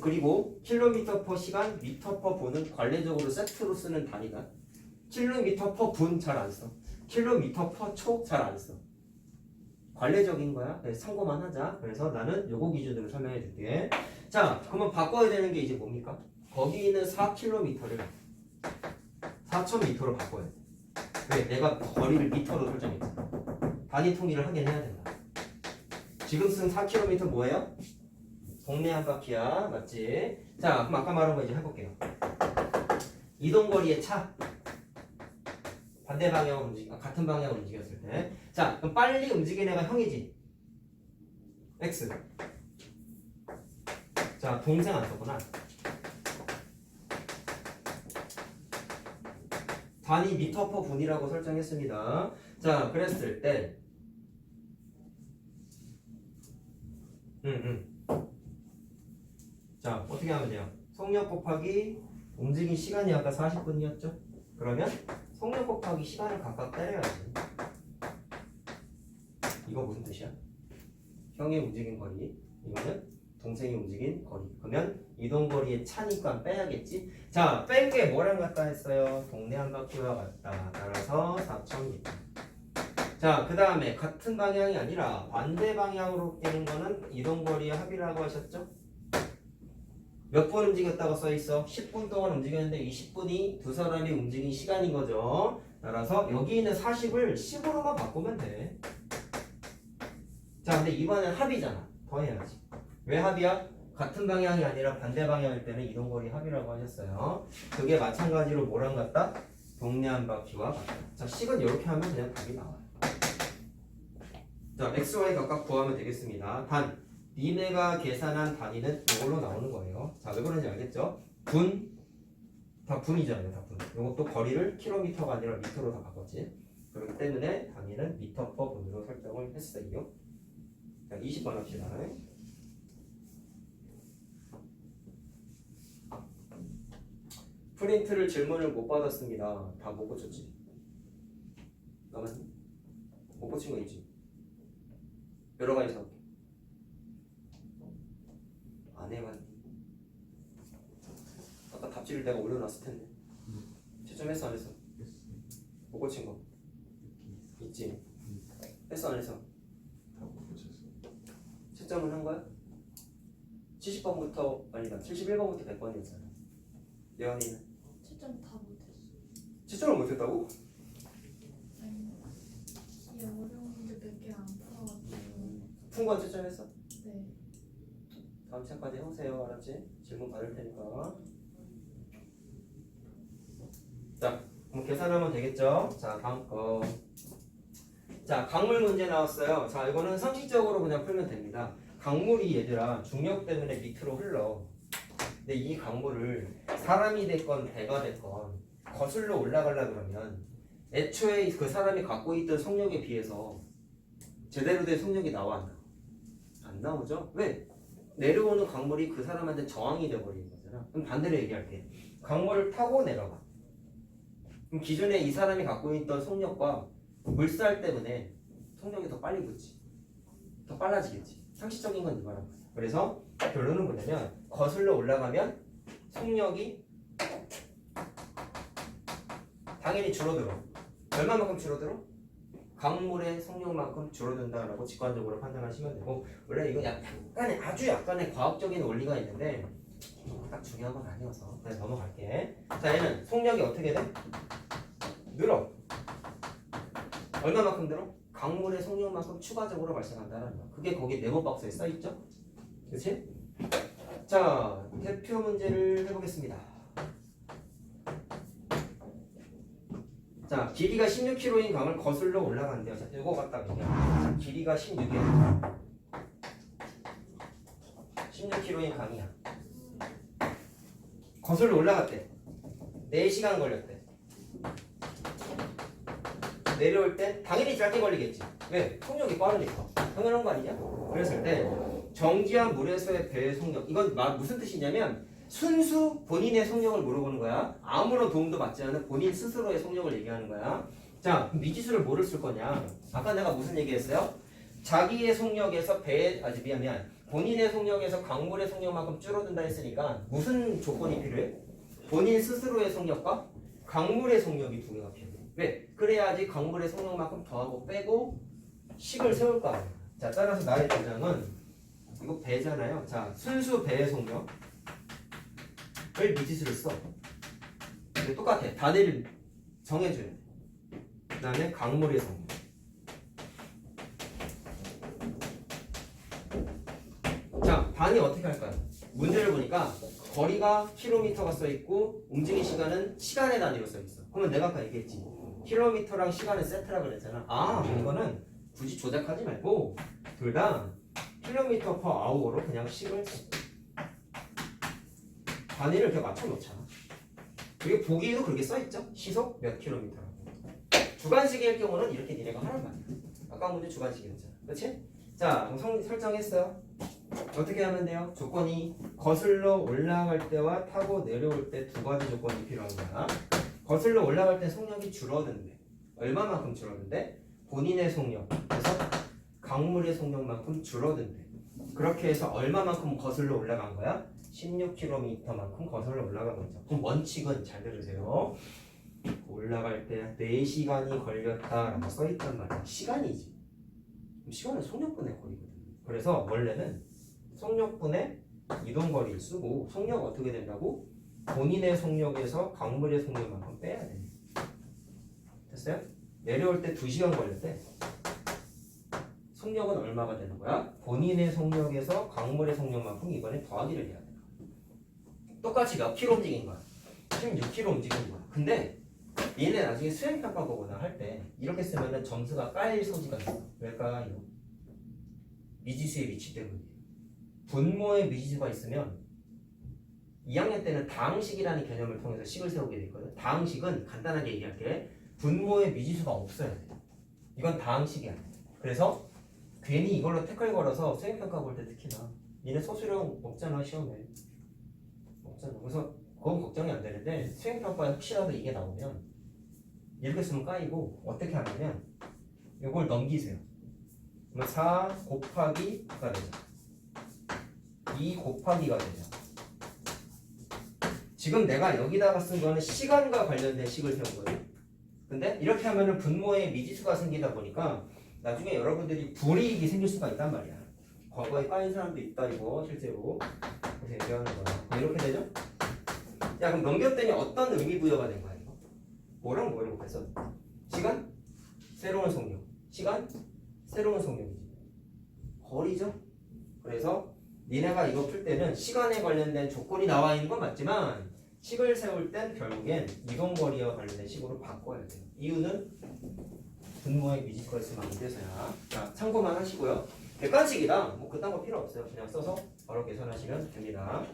그리고 킬로미터 퍼 시간, 미터 퍼 분은 관례적으로 세트로 쓰는 단위다. 킬로미터 퍼 분 잘 안 써. 킬로미터 퍼 초 잘 안 써. 관례적인 거야. 그래서 참고만 하자. 그래서 나는 요거 기준으로 설명해 줄게. 자, 그러면 바꿔야 되는 게 이제 뭡니까? 거기 있는 4km를 4,000m로 바꿔야 돼. 왜? 내가 거리를 미터로 설정했지. 단위 통일을 하긴 해야 된다. 지금 쓴 4km 뭐예요? 동네 한 바퀴야. 맞지? 자, 그럼 아까 말한 거 이제 해볼게요. 이동거리의 차. 반대 방향으로 같은 방향으로 움직였을 때. 자, 그럼 빨리 움직이는 애가 형이지. X. 자, 동생 안 썼구나. 단위 미터 퍼 분이라고 설정했습니다. 자, 그랬을 때 자, 어떻게 하면 돼요? 속력 곱하기 움직인 시간이 아까 40분이었죠? 그러면 속력 곱하기 시간을 각각 때려야지. 이거 무슨 뜻이야? 형이 움직인 거리, 이거는 동생이 움직인 거리. 그러면 이동거리의 차니까 빼야겠지? 자, 뺀 게 뭐랑 같다 했어요? 동네 한 바퀴와 같다. 따라서 4,000m. 자, 그 다음에 같은 방향이 아니라 반대 방향으로 뛰는 거는 이동거리의 합이라고 하셨죠? 몇 분 움직였다고 써있어? 10분 동안 움직였는데 20분이 두 사람이 움직인 시간인 거죠. 따라서 여기 있는 40을 10으로만 바꾸면 돼. 자, 근데 이번엔 합이잖아. 더해야지. 왜 합이야? 같은 방향이 아니라 반대 방향일 때는 이동거리 합이라고 하셨어요. 그게 마찬가지로 뭐랑 같다? 동네 한 바퀴와 같다. 자, 식은 이렇게 하면 그냥 답이 나와요. 자, x, y 각각 구하면 되겠습니다. 단, 니네가 계산한 단위는 이걸로 나오는 거예요. 자, 왜 그런지 알겠죠? 분, 다 분이잖아요. 다 분. 이것도 거리를 킬로미터가 아니라 미터로 다 바꿨지. 그렇기 때문에 단위는 미터 퍼 분으로 설정을 했어요. 자, 20번 합시다. 프린트를 질문을 못 받았습니다. 다 못 고쳤지? 나만 못 고친 거 있지? 여러 가지 사올게. 안 해봤니? 아까 답지를 내가 올려놨을 텐데. 채점했어 안 했어? 못 고친 거 있지? 했어 안 했어? 채점은 한 거야? 70번부터 아니다 71번부터 100번이었잖아. 예언이는 채점 다 못했어. 채점을 못했다고? 아니 이 어려운 문제 몇 개 안 풀어가지고. 푼 건 채점했어? 네. 다음 시간까지 해오세요. 알았지? 질문 받을 테니까. 자, 그럼 계산하면 되겠죠? 자, 다음 거. 자, 강물 문제 나왔어요. 자, 이거는 상식적으로 그냥 풀면 됩니다. 강물이 얘들아 중력 때문에 밑으로 흘러. 근데 이 강물을 사람이 됐건 배가 됐건 거슬러 올라가려 그러면 애초에 그 사람이 갖고 있던 속력에 비해서 제대로 된 속력이 나와 안 나와? 안 나오죠? 왜? 내려오는 강물이 그 사람한테 저항이 돼버리는 거잖아. 그럼 반대로 얘기할게. 강물을 타고 내려가. 그럼 기존에 이 사람이 갖고 있던 속력과 물살 때문에 속력이 더 빨리 붙지. 더 빨라지겠지. 상식적인 건 이거란 말이야. 그래서 결론은 뭐냐면 거슬러 올라가면 속력이 당연히 줄어들어. 얼마만큼 줄어들어? 강물의 속력만큼 줄어든다라고 직관적으로 판단하시면 되고, 원래 이건 약간의 아주 약간의 과학적인 원리가 있는데 딱 중요한 건 아니어서 그냥 넘어갈게. 자, 얘는 속력이 어떻게 돼? 늘어. 얼마만큼 늘어? 강물의 속력만큼 추가적으로 발생한다는 거야. 그게 거기 네모 박스에 써 있죠? 그렇지? 자, 대표 문제를 해보겠습니다. 자, 길이가 16km인 강을 거슬러 올라간대요. 자, 이거 갖다 그냥. 자, 길이가 16이야. 16km인 강이야. 거슬러 올라갔대. 4시간 걸렸대. 내려올 때 당연히 짧게 걸리겠지. 왜? 속력이 빠르니까. 당연한 거 아니냐? 그랬을 때 정지한 물에서의 배의 속력. 이건 무슨 뜻이냐면 순수 본인의 속력을 물어보는 거야. 아무런 도움도 받지 않은 본인 스스로의 속력을 얘기하는 거야. 자, 미지수를 뭐를 쓸 거냐? 아까 내가 무슨 얘기했어요? 자기의 속력에서 본인의 속력에서 강물의 속력만큼 줄어든다 했으니까 무슨 조건이 필요해? 본인 스스로의 속력과 강물의 속력이 두 개가 필요해. 왜? 그래야지 강물의 속력만큼 더하고 빼고 식을 세울 거 아니야. 자, 따라서 나의 주장은 이거 배잖아요. 자, 순수 배의 속력을 미지수를 써. 근데 똑같아. 단위를 정해줘야 돼. 그 다음에 강물의 속력. 자, 단위 어떻게 할까요? 문제를 보니까 거리가 킬로미터가 써있고 움직임 시간은 시간의 단위로 써있어. 그러면 내가 아까 얘기했지. 킬로미터랑 시간의 세트라 그랬잖아. 이거는 굳이 조작하지 말고 둘 다 킬로미터 퍼 아워로 그냥 식을 단위를 이렇게 맞춰놓자. 그리고 보기에도 그렇게 써있죠. 시속 몇 킬로미터라고. 주관식일 경우는 이렇게 니네가 하란 말이야. 아까 문제 주관식이었잖아. 그렇지? 자, 설정했어요. 어떻게 하면 돼요? 조건이 거슬러 올라갈 때와 타고 내려올 때 두 가지 조건이 필요한 거야. 거슬러 올라갈 때 속력이 줄어든대. 얼마만큼 줄어든대? 본인의 속력. 그래서 강물의 속력만큼 줄어든대. 그렇게 해서 얼마만큼 거슬러 올라간 거야? 16km만큼 거슬러 올라간 거죠. 그럼 원칙은 잘 들으세요. 올라갈 때 4시간이 걸렸다라고 써있단 말이야. 시간이지. 시간은 속력분의 거리거든. 그래서 원래는 속력분의 이동거리를 쓰고 속력 어떻게 된다고? 본인의 속력에서 강물의 속력만큼 빼야 돼. 됐어요? 내려올 때 2시간 걸렸대. 속력은 얼마가 되는 거야? 본인의 속력에서 강물의 속력만큼 이번에 더하기를 해야 돼. 똑같이 몇 킬로 움직인 거야? 16km 움직인 거야. 근데 얘네 나중에 수행평가 보거나 할 때 이렇게 쓰면은 점수가 깔릴 소지가 있어. 왜일까요? 미지수의 위치 때문이에요. 분모의 미지수가 있으면 2학년 때는 다항식이라는 개념을 통해서 식을 세우게 돼 있거든. 다항식은 간단하게 얘기할게. 분모의 미지수가 없어야 돼. 이건 다항식이 아니야. 그래서 괜히 이걸로 태클 걸어서 수행평가 볼 때 특히나 얘네 소수령 없잖아 시험에. 없잖아. 그래서 그건 걱정이 안 되는데 수행평가에 혹시라도 이게 나오면 이렇게 쓰면 까이고 어떻게 하냐면 이걸 넘기세요. 그러면 4 곱하기가 되죠. 2 곱하기가 되죠. 지금 내가 여기다가 쓴 거는 시간과 관련된 식을 세운 거예요. 근데 이렇게 하면은 분모에 미지수가 생기다 보니까 나중에 여러분들이 불이익이 생길 수가 있단 말이야. 과거에 까인 사람도 있다 이거 실제로. 그래서 얘기하는 거야. 이렇게 되죠? 야 그럼 넘겼더니 어떤 의미 부여가 된 거야 이거? 뭐랑 뭐를 곱했어? 시간? 새로운 속력. 시간? 새로운 속력이지. 거리죠? 그래서 니네가 이거 풀 때는 시간에 관련된 조건이 나와 있는 건 맞지만 식을 세울 땐 결국엔 이동거리와 관련된 식으로 바꿔야 돼요. 이유는 분모의 미지수가 있으면 안 돼서야. 자, 참고만 하시고요. 객관식이다. 뭐 그딴 거 필요 없어요. 그냥 써서 바로 계산하시면 됩니다.